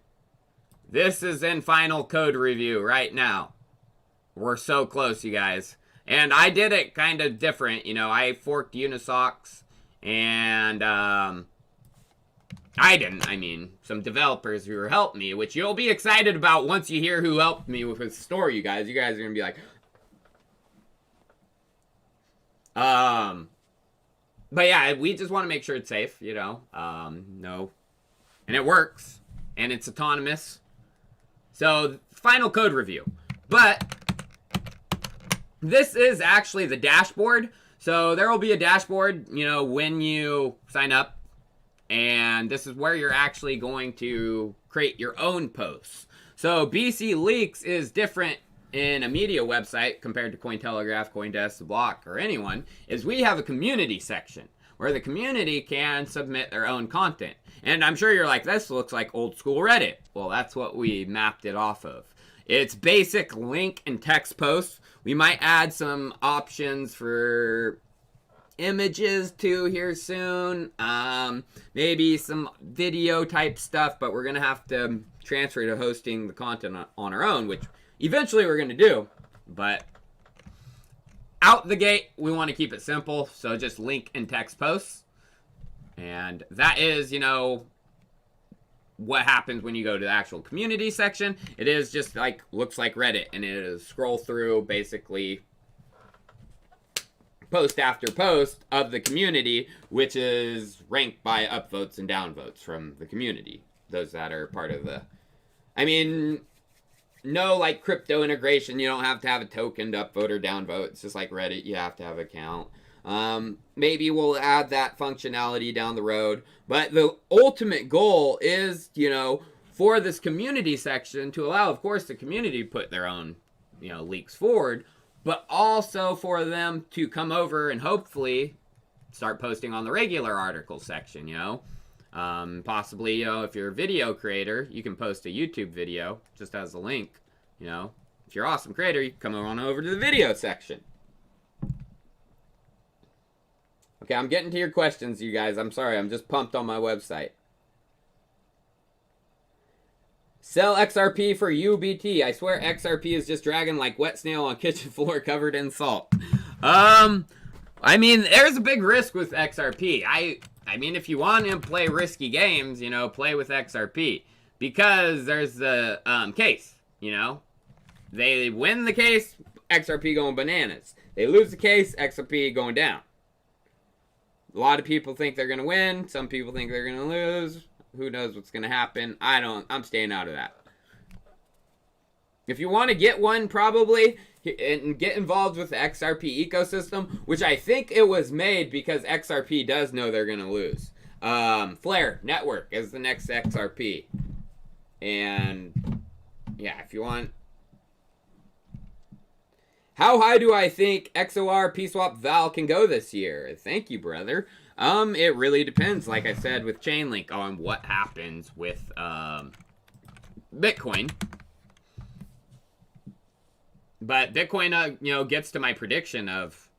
This is in final code review right now. We're so close, you guys. And I did it kind of different. You know, I forked Unisocks. And, I didn't. I mean, some developers who helped me, which you'll be excited about once you hear who helped me with this story, you guys. You guys are going to be like... But yeah, we just want to make sure it's safe, you know. No. And it works. And it's autonomous. So, final code review. But this is actually the dashboard. So, there will be a dashboard, you know, when you sign up. And this is where you're actually going to create your own posts. So, BC Leaks is different in a media website compared to Cointelegraph, CoinDesk, The Block, or anyone, is we have a community section where the community can submit their own content. And I'm sure you're like, this looks like old school Reddit. Well, that's what we mapped it off of. It's basic link and text posts. We might add some options for images too here soon. Maybe some video type stuff, but we're going to have to transfer to hosting the content on our own, which eventually we're going to do, but out the gate, we want to keep it simple. So just link and text posts. And that is, you know, what happens when you go to the actual community section. It is just like, looks like Reddit, and it is scroll through basically post after post of the community, which is ranked by upvotes and downvotes from the community. Those that are part of the, I mean, no, like crypto integration, you don't have to have a token to upvote or downvote. It's just like Reddit, you have to have an account. Maybe we'll add that functionality down the road. But the ultimate goal is, you know, for this community section to allow, of course, the community to put their own, you know, leaks forward, but also for them to come over and hopefully start posting on the regular article section, you know. Possibly, you know, if you're a video creator, you can post a YouTube video just as a link, you know. If you're an awesome creator, you can come on over to the video section. Okay, I'm getting to your questions, you guys. I'm sorry, I'm just pumped on my website. Sell XRP for UBT. I swear XRP is just dragging like wet snail on kitchen floor covered in salt. I mean, there's a big risk with XRP. I mean, if you want to play risky games, you know, play with XRP. Because there's the case, you know. They win the case, XRP going bananas. They lose the case, XRP going down. A lot of people think they're going to win. Some people think they're going to lose. Who knows what's going to happen? I'm staying out of that. If you want to get one, probably, and get involved with the XRP ecosystem, which I think it was made because XRP does know they're going to lose. Flare Network is the next XRP. And, yeah, if you want... How high do I think XOR, PSwap, Val can go this year? Thank you, brother. It really depends, like I said, with Chainlink on what happens with Bitcoin. But Bitcoin, you know, gets to my prediction of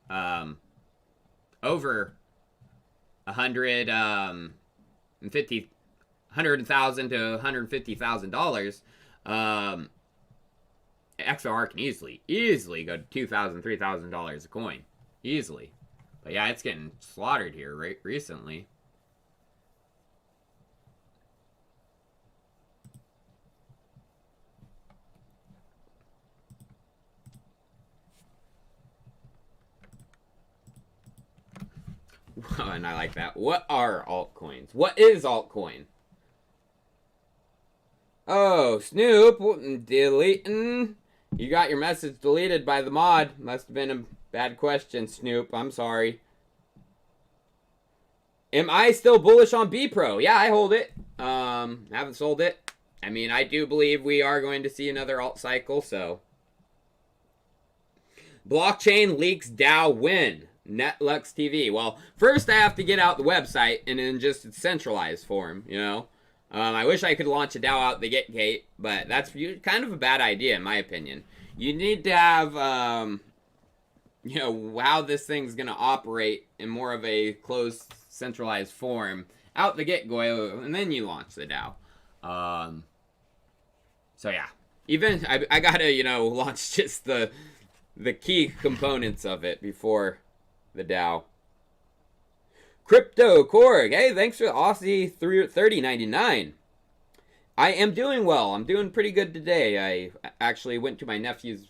over $100,000 to $150,000. XR can easily go to $2,000, $3,000 a coin, easily. But yeah, it's getting slaughtered here recently. And I like that. What are altcoins? What is altcoin? Oh, Snoop, deleting. You got your message deleted by the mod. Must have been a bad question, Snoop. I'm sorry. Am I still bullish on B Pro? Yeah, I hold it. Haven't sold it. I mean, I do believe we are going to see another alt cycle, so. Blockchain leaks DAO win. Netlux TV. Well, first I have to get out the website and in just its centralized form, you know. I wish I could launch a DAO out the gate, but that's kind of a bad idea in my opinion. You need to have, you know, how this thing's going to operate in more of a closed, centralized form out the get-go, and then you launch the DAO. So yeah, even I gotta, you know, launch just the key components of it before the DAO. Crypto Korg, hey, thanks for the Aussie 30.99. I am doing well. I'm doing pretty good today. I actually went to my nephew's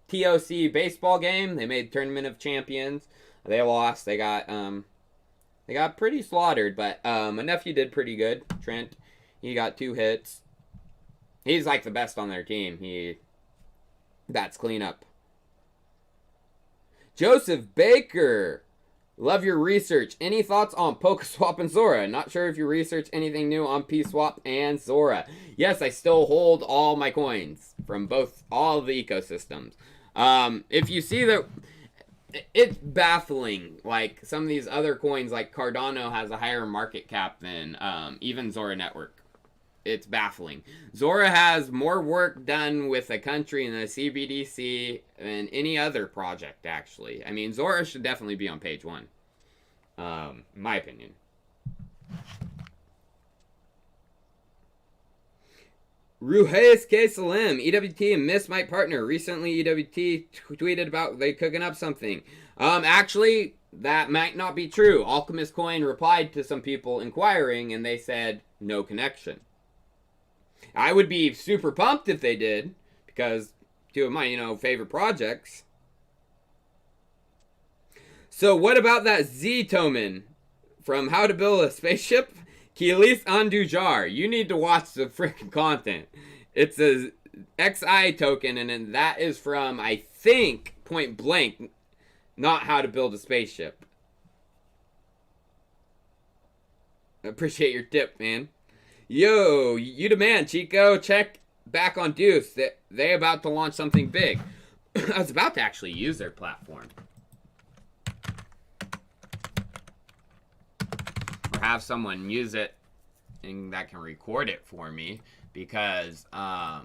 TOC baseball game. They made Tournament of Champions. They lost. They got pretty slaughtered, but my nephew did pretty good. Trent, he got 2 hits. He's like the best on their team. He bats cleanup. Joseph Baker, love your research. Any thoughts on PokeSwap and Zora? Not sure if you research anything new on PSwap and Zora. Yes, I still hold all my coins from all of the ecosystems. If you see that, it's baffling. Like some of these other coins, like Cardano has a higher market cap than even Zora Network. It's baffling. Zora has more work done with a country in the CBDC than any other project, actually. I mean, Zora should definitely be on page 1. In my opinion. Ruhes K. Salim, EWT and Miss My Partner. Recently, EWT tweeted about they cooking up something. Actually, that might not be true. Alchemist Coin replied to some people inquiring, and they said, no connection. I would be super pumped if they did, because 2 of my, you know, favorite projects. So what about that Z-Tomen from How to Build a Spaceship? Keelis Andujar. You need to watch the freaking content. It's a XI token, and then that is from, I think, Point Blank, not How to Build a Spaceship. Appreciate your tip, man. Yo, you the man, Chico. Check back on Deuce. They about to launch something big. I was about to actually use their platform. Or have someone use it and that can record it for me. Because, oh,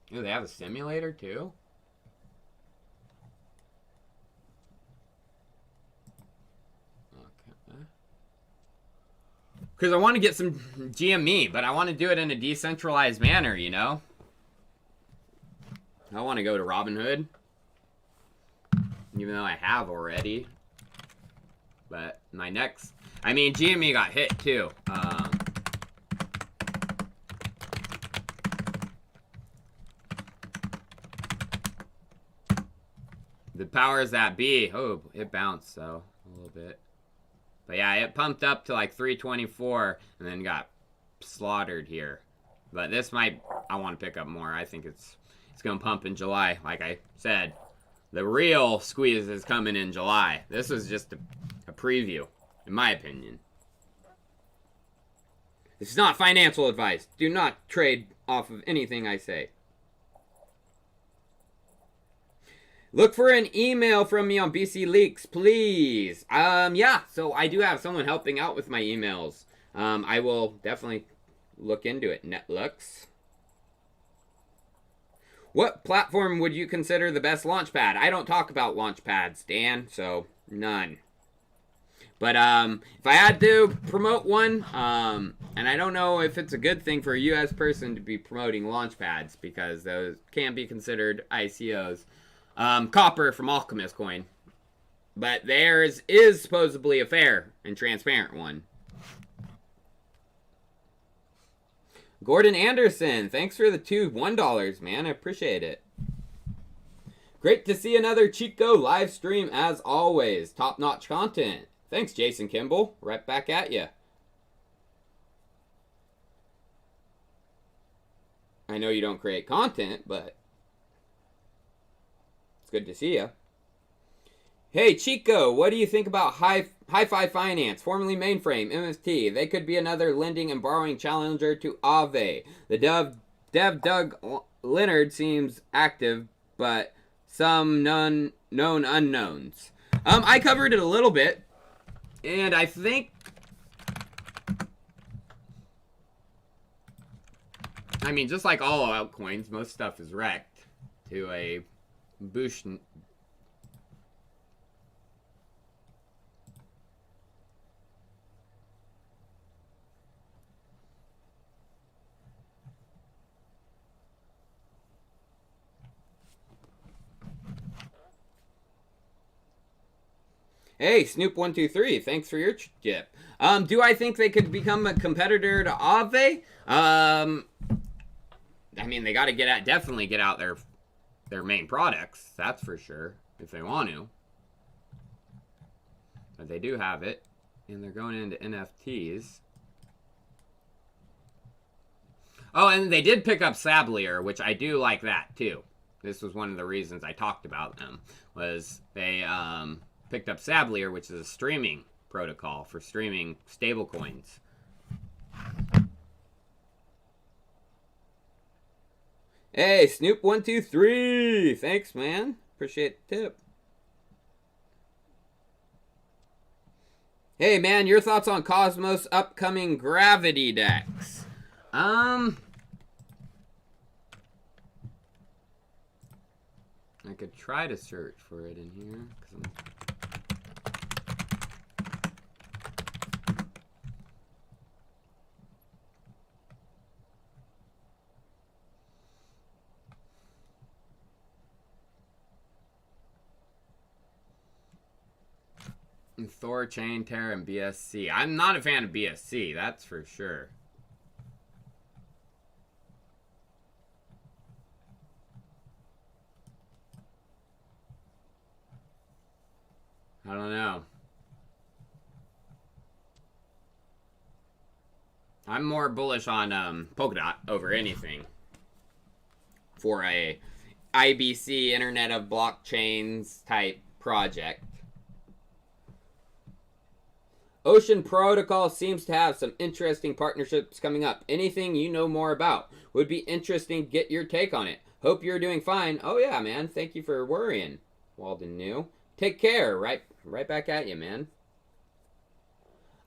they have a simulator too? Because I want to get some GME, but I want to do it in a decentralized manner, you know? I want to go to Robinhood. Even though I have already. But my next... I mean, GME got hit, too. The powers that be... Oh, it bounced, so... A little bit. But yeah, it pumped up to like 324 and then got slaughtered here. But this might, I want to pick up more. I think it's going to pump in July. Like I said, the real squeeze is coming in July. This was just a preview, in my opinion. This is not financial advice. Do not trade off of anything I say. Look for an email from me on BC Leaks, please. Yeah, so I do have someone helping out with my emails. I will definitely look into it. Netlux. What platform would you consider the best launchpad? I don't talk about launchpads, Dan, so none. But if I had to promote one, and I don't know if it's a good thing for a U.S. person to be promoting launchpads because those can be considered ICOs. Copper from Alchemist Coin. But theirs is supposedly a fair and transparent one. Gordon Anderson, thanks for the $1, man. I appreciate it. Great to see another Chico live stream as always. Top-notch content. Thanks, Jason Kimball. Right back at you. I know you don't create content, but... good to see you. Hey, Chico, what do you think about Hi-Fi Finance, formerly Mainframe, MST? They could be another lending and borrowing challenger to Aave. The dev Doug Leonard seems active, but some known unknowns. I covered it a little bit, and I think... I mean, just like all altcoins, most stuff is wrecked to a boost... Hey, Snoop123, thanks for your chip. Do I think they could become a competitor to Aave? I mean, they got to definitely get out their main products, that's for sure, if they want to. But they do have it, and they're going into NFTs. Oh, and they did pick up Sablier, which I do like that too. This was one of the reasons I talked about them, was they picked up Sablier, which is a streaming protocol for streaming stablecoins. Hey, Snoop123, thanks, man. Appreciate the tip. Hey, man, your thoughts on Cosmos' upcoming Gravity DEX? I could try to search for it in here. 'Cause Thor, Chain, Terra, and BSC. I'm not a fan of BSC, that's for sure. I don't know. I'm more bullish on Polkadot over anything for a IBC, Internet of Blockchains type project. Ocean Protocol seems to have some interesting partnerships coming up. Anything you know more about? Would be interesting to get your take on it. Hope you're doing fine. Oh yeah, man. Thank you for worrying, Walden New. Take care. Right back at you, man.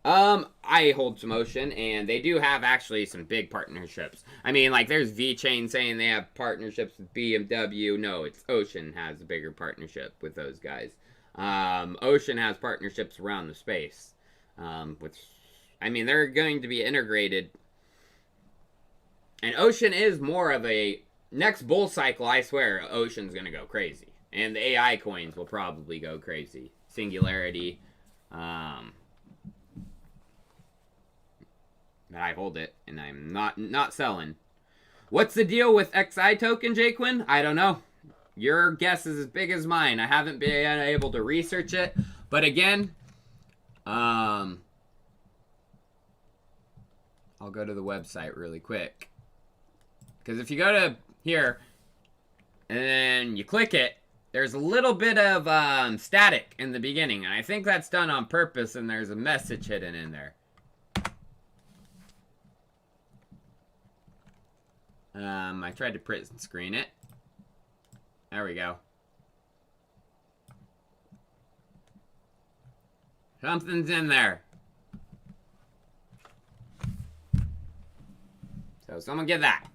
I hold some Ocean, and they do have actually some big partnerships. I mean, like, there's VeChain saying they have partnerships with BMW. No, it's Ocean has a bigger partnership with those guys. Ocean has partnerships around the space. Which, I mean, they're going to be integrated. And Ocean is more of a... Next bull cycle, I swear, Ocean's going to go crazy. And the AI coins will probably go crazy. Singularity. But I hold it, and I'm not selling. What's the deal with XI token, Jaquin? I don't know. Your guess is as big as mine. I haven't been able to research it. But again... I'll go to the website really quick. Because if you go to here, and then you click it, there's a little bit of static in the beginning. And I think that's done on purpose, and there's a message hidden in there. I tried to print and screen it. There we go. Something's in there. So someone get that.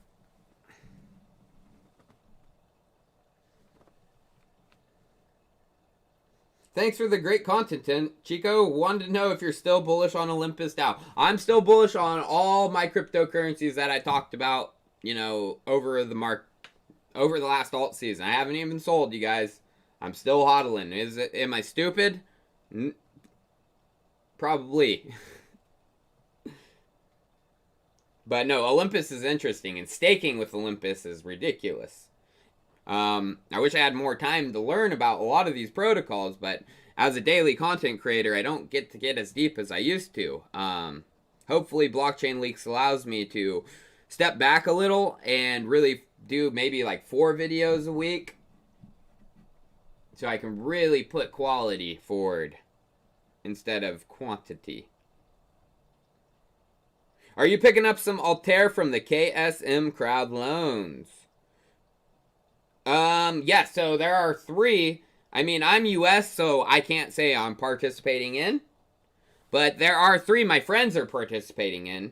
Thanks for the great content, Chico. Wanted to know if you're still bullish on Olympus DAO. I'm still bullish on all my cryptocurrencies that I talked about, you know, over the last alt season. I haven't even sold, you guys. I'm still hodling. Am I stupid? Probably. But no, Olympus is interesting, and staking with Olympus is ridiculous. I wish I had more time to learn about a lot of these protocols, but as a daily content creator, I don't get as deep as I used to. Hopefully Blockchain Leaks allows me to step back a little and really do maybe like 4 videos a week. So I can really put quality forward instead of quantity. Are you picking up some Altair from the KSM crowd loans? Yeah, so there are 3. I mean, I'm US, so I can't say I'm participating in. But there are 3 my friends are participating in.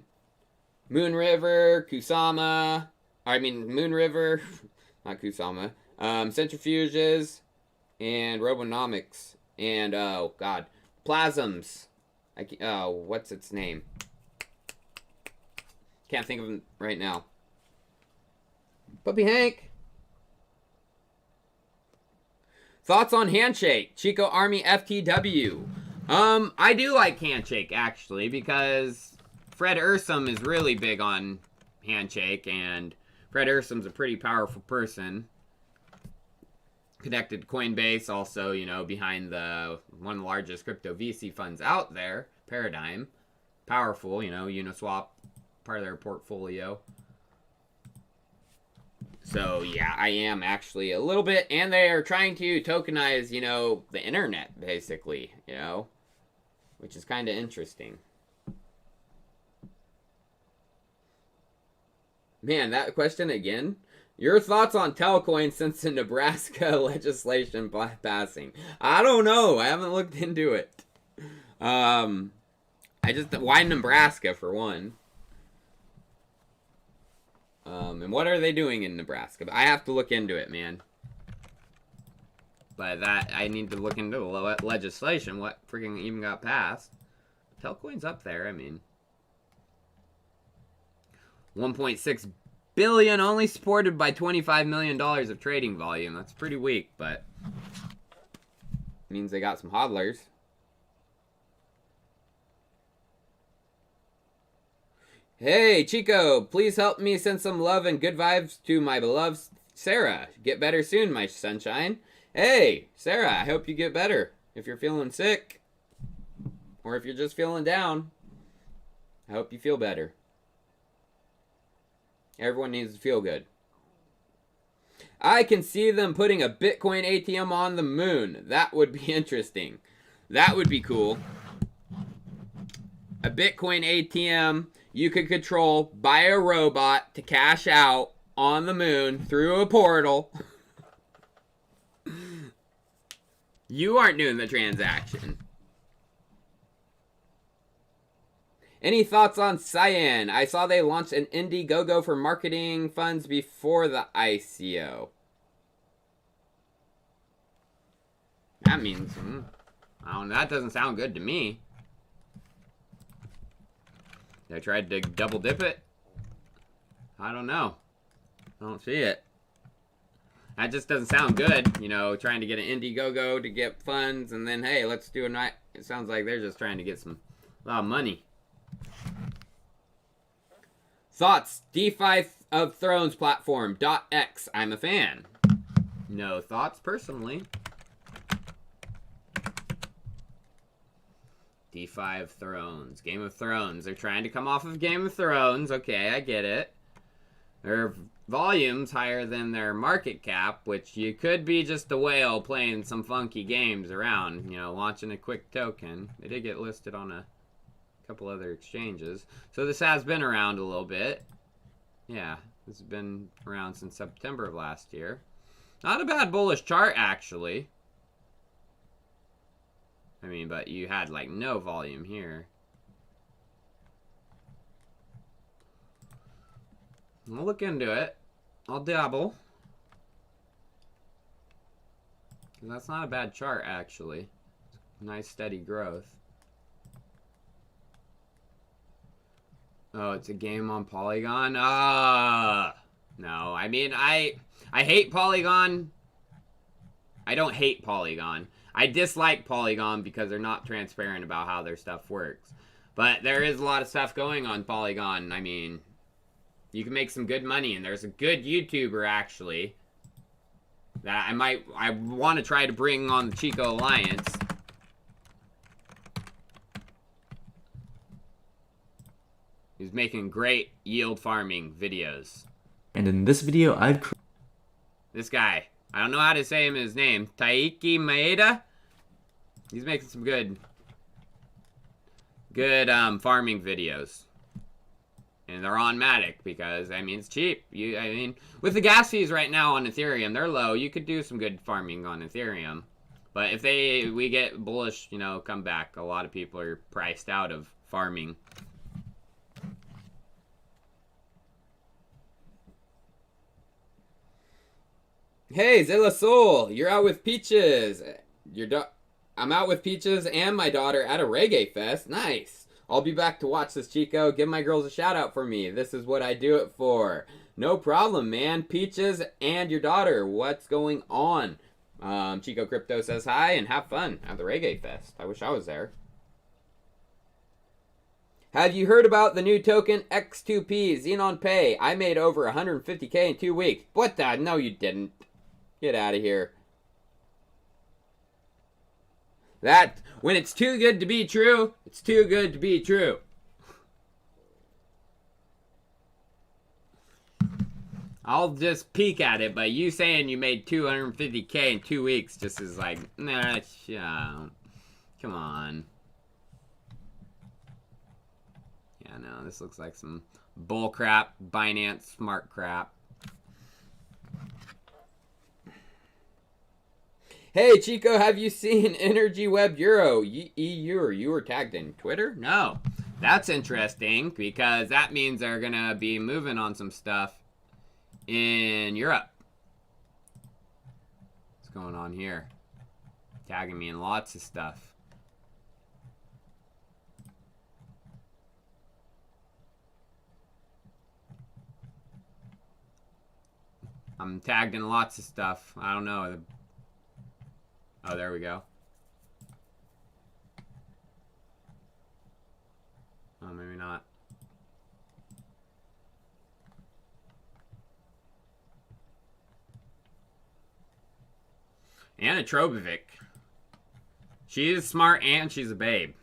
Moon River, Kusama. Moon River, not Kusama. Centrifuges, and Robonomics. And, oh, God. Plasms. What's its name? Can't think of it right now. Puppy Hank. Thoughts on Handshake? Chico Army FTW. I do like Handshake, actually, because Fred Ursum is really big on Handshake, and Fred Ursum's a pretty powerful person. Connected to Coinbase, also, you know, behind one of the largest crypto VC funds out there, Paradigm. Powerful, you know, Uniswap, part of their portfolio. So, yeah, I am actually a little bit, and they are trying to tokenize, you know, the internet, basically, you know, which is kind of interesting. Man, that question again? Your thoughts on Telcoin since the Nebraska legislation passing? I don't know. I haven't looked into it. Why Nebraska, for one? And what are they doing in Nebraska? I have to look into it, man. But I need to look into the legislation. What freaking even got passed? Telcoin's up there, I mean. 1.6 billion, only supported by $25 million of trading volume. That's pretty weak, but means they got some hodlers. Hey, Chico, please help me send some love and good vibes to my beloved Sarah. Get better soon, my sunshine. Hey, Sarah, I hope you get better. If you're feeling sick, or if you're just feeling down, I hope you feel better. Everyone needs to feel good. I can see them putting a Bitcoin ATM on the moon. That would be interesting. That would be cool. A Bitcoin ATM you could control by a robot to cash out on the moon through a portal. You aren't doing the transaction. Any thoughts on Cyan? I saw they launched an Indiegogo for marketing funds before the ICO. That means, I don't know, that doesn't sound good to me. They tried to double dip it? I don't know. I don't see it. That just doesn't sound good, you know, trying to get an Indiegogo to get funds, and then, hey, let's do a night. It sounds like they're just trying to get a lot of money. Thoughts? DeFi of Thrones platform, .x. I'm a fan. No thoughts, personally. DeFi of Thrones. Game of Thrones. They're trying to come off of Game of Thrones. Okay, I get it. Their volume's higher than their market cap, which you could be just a whale playing some funky games around, you know, launching a quick token. They did get listed on a couple other exchanges. So this has been around a little bit. Yeah, this has been around since September of last year. Not a bad bullish chart, actually. I mean, but you had, like, no volume here. I'll look into it. I'll dabble. That's not a bad chart, actually. Nice, steady growth. Oh, it's a game on Polygon? No, I mean, I hate Polygon. I don't hate Polygon. I dislike Polygon because they're not transparent about how their stuff works. But there is a lot of stuff going on Polygon. I mean, you can make some good money, and there's a good YouTuber, actually, that I want to try to bring on the Chico Alliance. He's making great yield farming videos. And in this video, This guy. I don't know how to say his name. Taiki Maeda. He's making some good farming videos. And they're on Matic because, I mean, it's cheap. I mean, with the gas fees right now on Ethereum, they're low. You could do some good farming on Ethereum. But if we get bullish, you know, come back, a lot of people are priced out of farming. Hey, Zilla Soul, you're out with Peaches. I'm out with Peaches and my daughter at a reggae fest. Nice. I'll be back to watch this, Chico. Give my girls a shout out for me. This is what I do it for. No problem, man. Peaches and your daughter, what's going on? Chico Crypto says hi and have fun at the reggae fest. I wish I was there. Have you heard about the new token X2P Xenon Pay? I made over 150K in 2 weeks. What the? No, you didn't. Get out of here. That, when it's too good to be true, it's too good to be true. I'll just peek at it, but you saying you made 250K in 2 weeks just is like, nah, come on. Yeah, no, this looks like some bull crap, Binance smart crap. Hey, Chico, have you seen Energy Web Euro? EU, you were tagged in Twitter? No. That's interesting because that means they're going to be moving on some stuff in Europe. What's going on here? Tagging me in lots of stuff. I'm tagged in lots of stuff. I don't know. Oh, there we go. Oh, maybe not. Anna Trobovic. She's smart and she's a babe.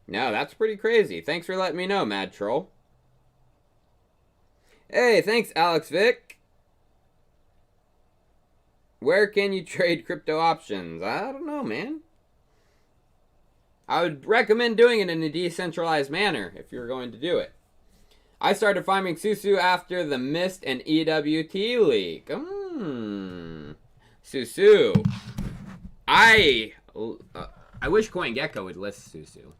No, that's pretty crazy. Thanks for letting me know, Mad Troll. Hey, thanks, Alex Vic. Where can you trade crypto options? I don't know, man. I would recommend doing it in a decentralized manner if you're going to do it. I started farming Susu after the Mist and EWT leak. Susu. I wish CoinGecko would list Susu.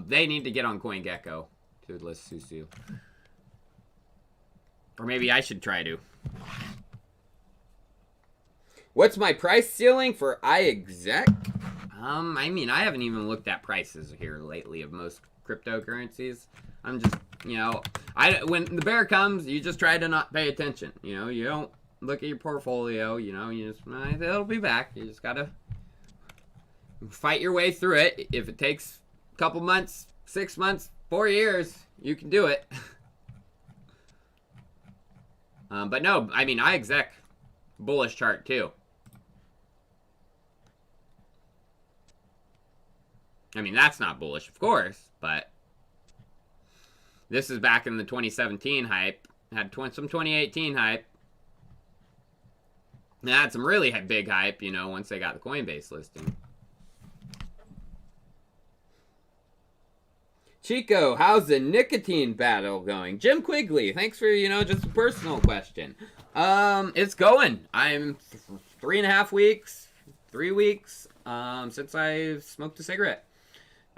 They need to get on CoinGecko to list Susu. Or maybe I should try to. What's my price ceiling for iExec? I mean, I haven't even looked at prices here lately of most cryptocurrencies. I'm just, you know, when the bear comes, you just try to not pay attention. You know, you don't look at your portfolio, you know, you just, it'll be back. You just gotta fight your way through it. If it takes a couple months, 6 months, 4 years, you can do it. But no, I mean, iExec, bullish chart too. I mean, that's not bullish, of course, but this is back in the 2017 hype. Had some 2018 hype. And had some really big hype, you know, once they got the Coinbase listing. Chico, how's the nicotine battle going? Jim Quigley, thanks for, you know, just a personal question. It's going. I'm 3.5 weeks, 3 weeks, since I smoked a cigarette.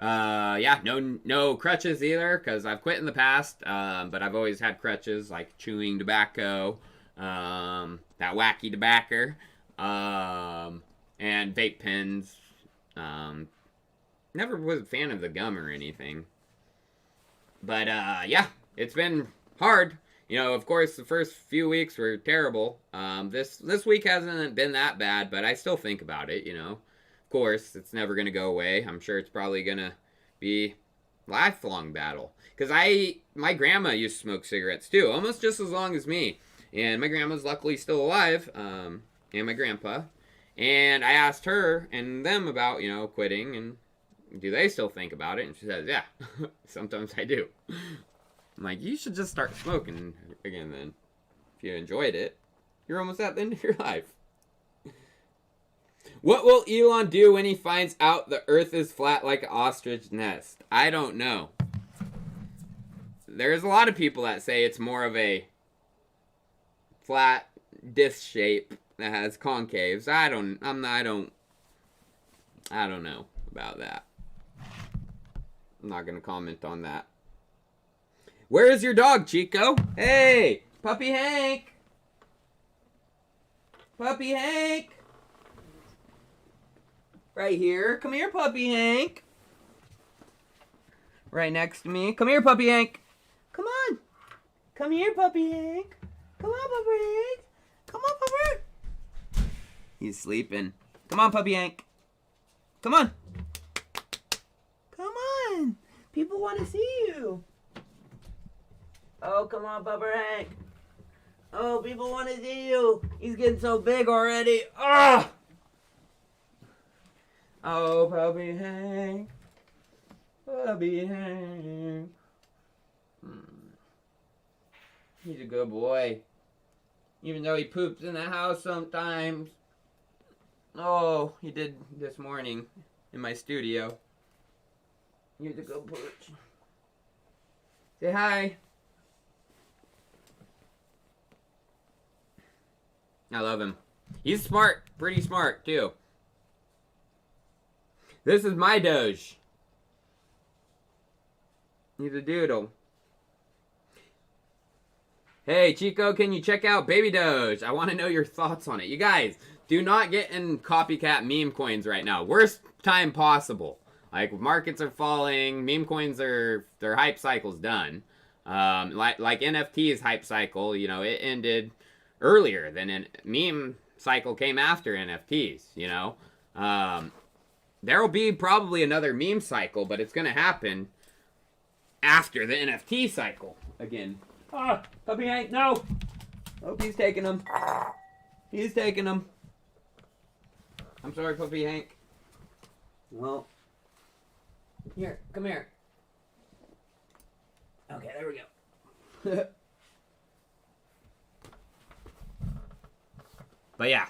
Yeah, no crutches either, because I've quit in the past, but I've always had crutches, like chewing tobacco, that wacky tobacco, and vape pens. Never was a fan of the gum or anything. But, yeah, it's been hard. You know, of course, the first few weeks were terrible. This week hasn't been that bad, but I still think about it, you know. Of course, it's never going to go away. I'm sure it's probably going to be a lifelong battle. Because my grandma used to smoke cigarettes, too, almost just as long as me. And my grandma's luckily still alive, and my grandpa. And I asked her and them about, you know, quitting, and do they still think about it? And she says, yeah, sometimes I do. I'm like, you should just start smoking again then. If you enjoyed it, you're almost at the end of your life. What will Elon do when he finds out the earth is flat like an ostrich nest? I don't know. There's a lot of people that say it's more of a flat disc shape that has concaves. I don't know about that. I'm not gonna comment on that. Where is your dog, Chico? Hey, Puppy Hank. Puppy Hank. Right here. Come here, Puppy Hank. Right next to me. Come here, Puppy Hank. Come on. Come here, Puppy Hank. Come on, Puppy Hank. Come on, Puppy. He's sleeping. Come on, Puppy Hank. Come on. Come on. People want to see you. Oh, come on, Puppy Hank. Oh, people want to see you. He's getting so big already. Ah! Oh, Puppy Hank. Puppy Hank. He's a good boy. Even though he poops in the house sometimes. Oh, he did this morning in my studio. He's a good pooch. Say hi. I love him. He's smart. Pretty smart, too. This is my Doge. He's a doodle. Hey, Chico, can you check out Baby Doge? I want to know your thoughts on it. You guys, do not get in copycat meme coins right now. Worst time possible. Like, markets are falling. Meme coins are, their hype cycle's done. Like NFT's hype cycle, you know, it ended earlier than a meme cycle came after NFTs, you know. There will be probably another meme cycle, but it's going to happen after the NFT cycle again. Ah, Puppy Hank, no! Oh, he's taking them. He's taking them. I'm sorry, Puppy Hank. Well, here, come here. Okay, there we go. But yeah.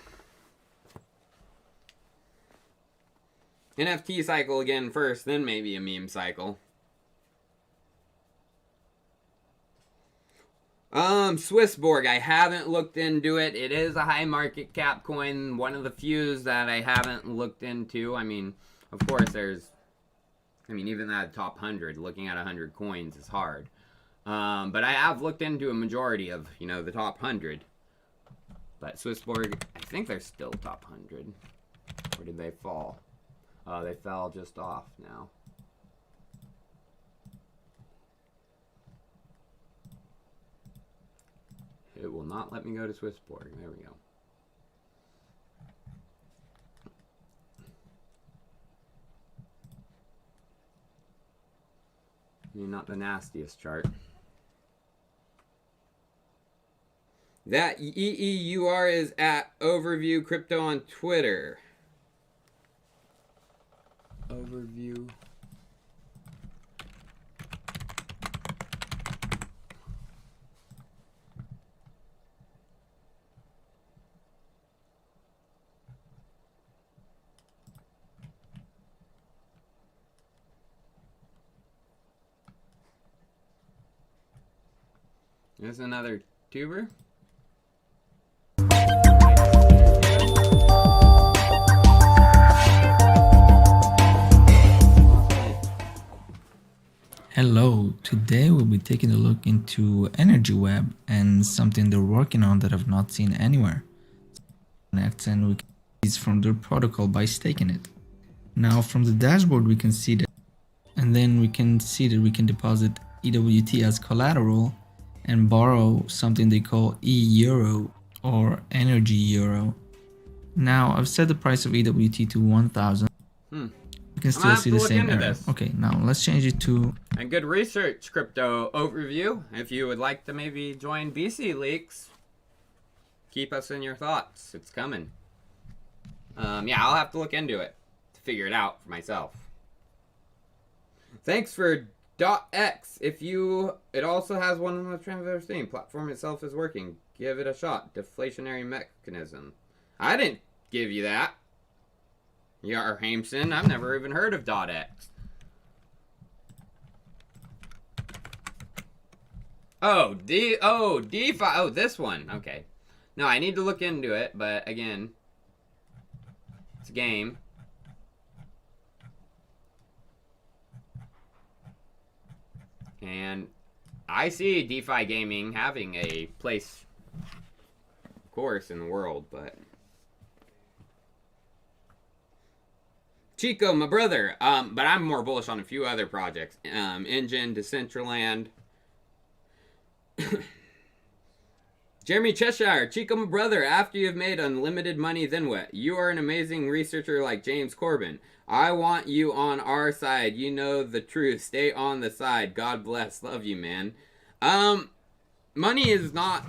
NFT cycle again first, then maybe a meme cycle. Swissborg, I haven't looked into it. It is a high market cap coin, one of the few that I haven't looked into. I mean, of course even at top 100, looking at 100 coins is hard. But I have looked into a majority of, you know, the top 100. But Swissborg, I think they're still top 100. Or did they fall? Oh, they fell just off now. It will not let me go to Swissborg. There we go. You're not the nastiest chart. That EEUR is at Overview Crypto on Twitter. Overview. There's another tuber. Hello, today we'll be taking a look into Energy Web and something they're working on that I've not seen anywhere. Connects and we can use from their protocol by staking it. Now from the dashboard we can see that, and then we can see that we can deposit EWT as collateral and borrow something they call E-Euro or Energy Euro. Now I've set the price of EWT to 1,000. You can still see the same error. Okay, now let's change it to... And good research, Crypto Overview. If you would like to maybe join BC Leaks, keep us in your thoughts. It's coming. Yeah, I'll have to look into it to figure it out for myself. Thanks for .x. It also has one of the trends I've ever seen. Platform itself is working. Give it a shot. Deflationary mechanism. I didn't give you that. Yar Hameson. I've never even heard of .x. Oh, DeFi. Oh, this one. Okay. No, I need to look into it, but again, it's a game. And I see DeFi gaming having a place, of course, in the world, but... Chico, my brother. But I'm more bullish on a few other projects. Engine, Decentraland. Jeremy Cheshire, Chico, my brother. After you've made unlimited money, then what? You are an amazing researcher like James Corbin. I want you on our side. You know the truth. Stay on the side. God bless. Love you, man. Money is not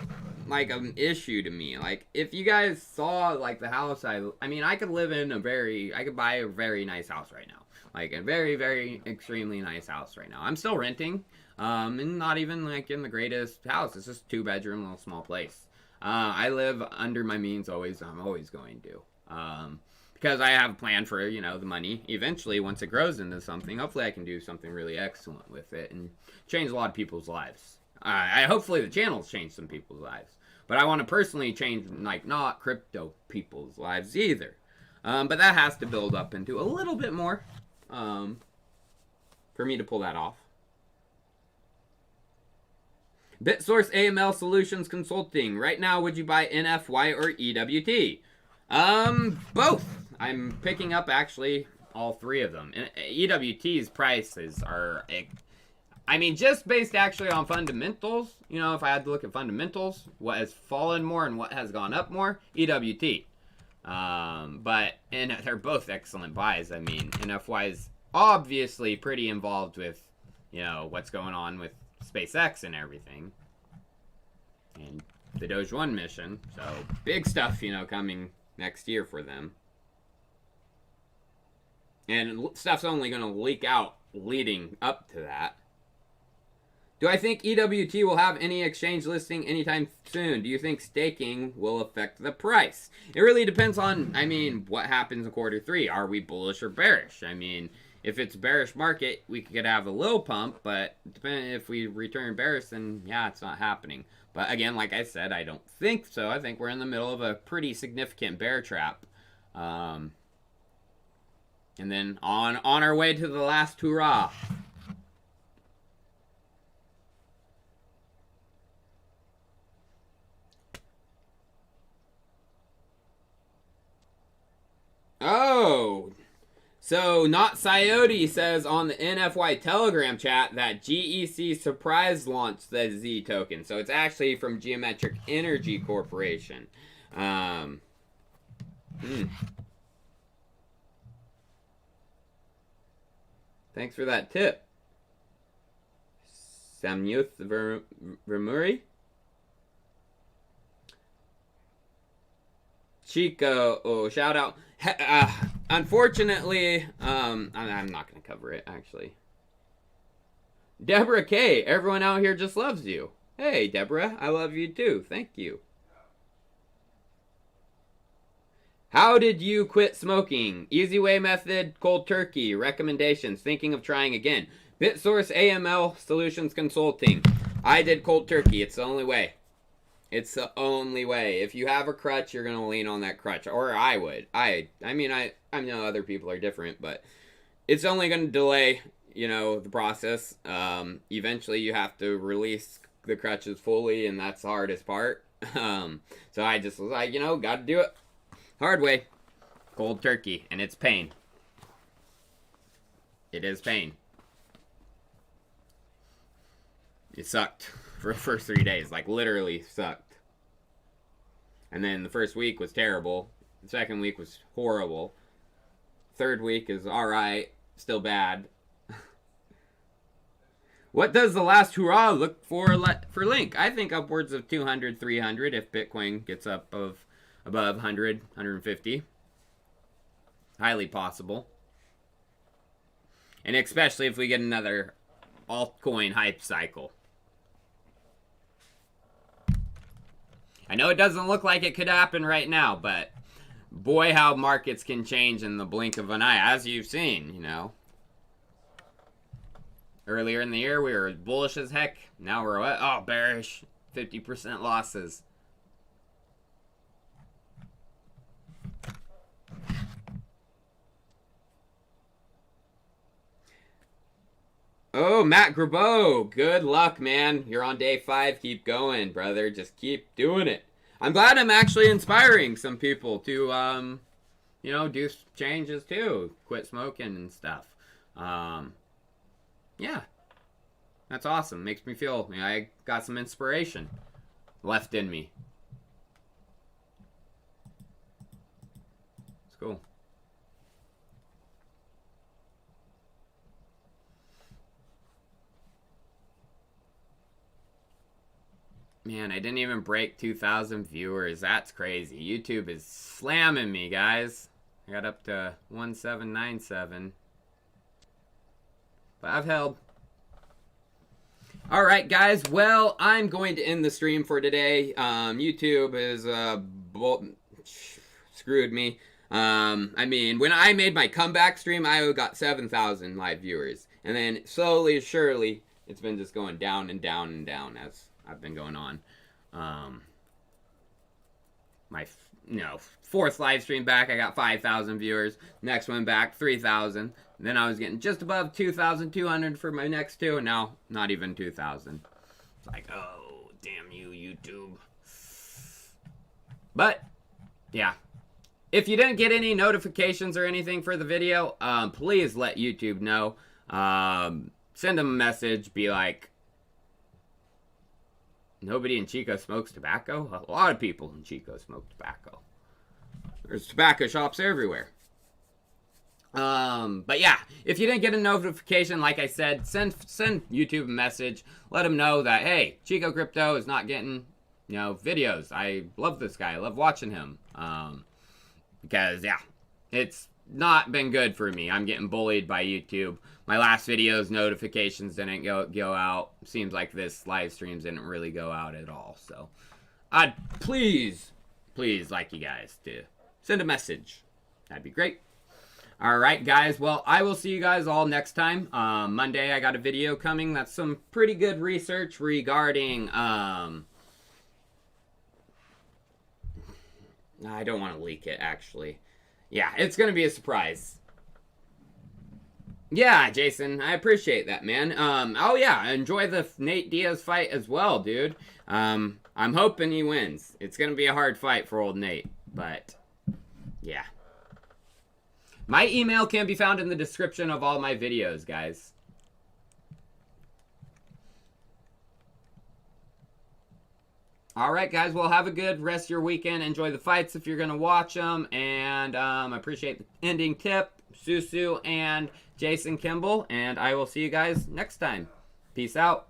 like an issue to me. Like, if you guys saw like the house I mean, I could live in I could buy a very nice house right now. Like a very, very extremely nice house right now. I'm still renting. And not even like in the greatest house. It's just 2-bedroom, little small place. I live under my means always. I'm always going to. Because I have a plan for, you know, the money. Eventually, once it grows into something, hopefully I can do something really excellent with it and change a lot of people's lives. Hopefully the channel's changed some people's lives. But I want to personally change, like, not crypto people's lives either. But that has to build up into a little bit more for me to pull that off. BitSource AML Solutions Consulting. Right now, would you buy NFY or EWT? Both. I'm picking up actually all three of them. And EWT's prices are, I mean, just based actually on fundamentals. You know, if I had to look at fundamentals, what has fallen more and what has gone up more, EWT. But they're both excellent buys. I mean, NFY is obviously pretty involved with, you know, what's going on with SpaceX and everything, and the Doge 1 mission. So big stuff, you know, coming next year for them, and stuff's only going to leak out leading up to that. Do I think EWT will have any exchange listing anytime soon? Do you think staking will affect the price? It really depends on, I mean, what happens in Q3. Are we bullish or bearish? I mean, if it's a bearish market, we could have a little pump, but depending if we return bearish, then yeah, it's not happening. But again, like I said, I don't think so. I think we're in the middle of a pretty significant bear trap. And then on our way to the last hurrah. Oh, so Not Coyote says on the NFY Telegram chat that GEC surprise launched the Z token. So it's actually from Geometric Energy Corporation. Thanks for that tip, Samuth Vermuri. Chico, oh, shout out. Unfortunately, I'm not going to cover it, actually. Deborah K, everyone out here just loves you. Hey, Deborah, I love you too. Thank you. How did you quit smoking? Easy way method, cold turkey, recommendations, thinking of trying again. BitSource AML Solutions Consulting. I did cold turkey. It's the only way. It's the only way. If you have a crutch, you're going to lean on that crutch. Or I would. I mean, I know other people are different, but it's only going to delay, you know, the process. Eventually, you have to release the crutches fully, and that's the hardest part. So I just was like, you know, got to do it. Hard way. Cold turkey. And it's pain. It is pain. It sucked for the first 3 days. Like, literally sucked. And then the first week was terrible. The second week was horrible. Third week is alright. Still bad. What does the last hurrah look for Link? I think upwards of 200, 300 if Bitcoin gets up above 100, 150. Highly possible. And especially if we get another altcoin hype cycle. I know it doesn't look like it could happen right now, but boy, how markets can change in the blink of an eye, as you've seen, you know. Earlier in the year, we were bullish as heck. Now we're what? Oh, bearish. 50% losses. Oh, Matt Grabeau. Good luck, man. You're on day 5. Keep going, brother. Just keep doing it. I'm glad I'm actually inspiring some people to, you know, do changes too. Quit smoking and stuff. Yeah. That's awesome. Makes me feel, you know, I got some inspiration left in me. It's cool. Man, I didn't even break 2,000 viewers. That's crazy. YouTube is slamming me, guys. I got up to 1797. But I've held. Alright, guys. Well, I'm going to end the stream for today. YouTube is screwed me. I mean, when I made my comeback stream, I got 7,000 live viewers. And then slowly, surely, it's been just going down and down and down as I've been going on. My fourth live stream back, I got 5,000 viewers. Next one back, 3,000. Then I was getting just above 2,200 for my next two, and now not even 2,000. It's like, oh, damn you, YouTube. But yeah, if you didn't get any notifications or anything for the video, please let YouTube know. Send them a message, be like, nobody in Chico smokes tobacco? A lot of people in Chico smoke tobacco. There's tobacco shops everywhere. But yeah, if you didn't get a notification, like I said, send YouTube a message. Let them know that, hey, Chico Crypto is not getting, you know, videos. I love this guy. I love watching him. Because, yeah, it's not been good for me. I'm getting bullied by YouTube. My last video's notifications didn't go out. Seems like this live streams didn't really go out at all. So, I'd please like you guys to send a message. That'd be great. Alright, guys. Well, I will see you guys all next time. Monday, I got a video coming. That's some pretty good research regarding, I don't want to leak it, actually. Yeah, it's going to be a surprise. Yeah, Jason, I appreciate that, man. Oh yeah, enjoy the Nate Diaz fight as well, dude. I'm hoping he wins. It's going to be a hard fight for old Nate, but yeah. My email can be found in the description of all my videos, guys. Alright, guys. Well, have a good rest of your weekend. Enjoy the fights if you're going to watch them. And I appreciate the ending tip, Susu and Jason Kimball. And I will see you guys next time. Peace out.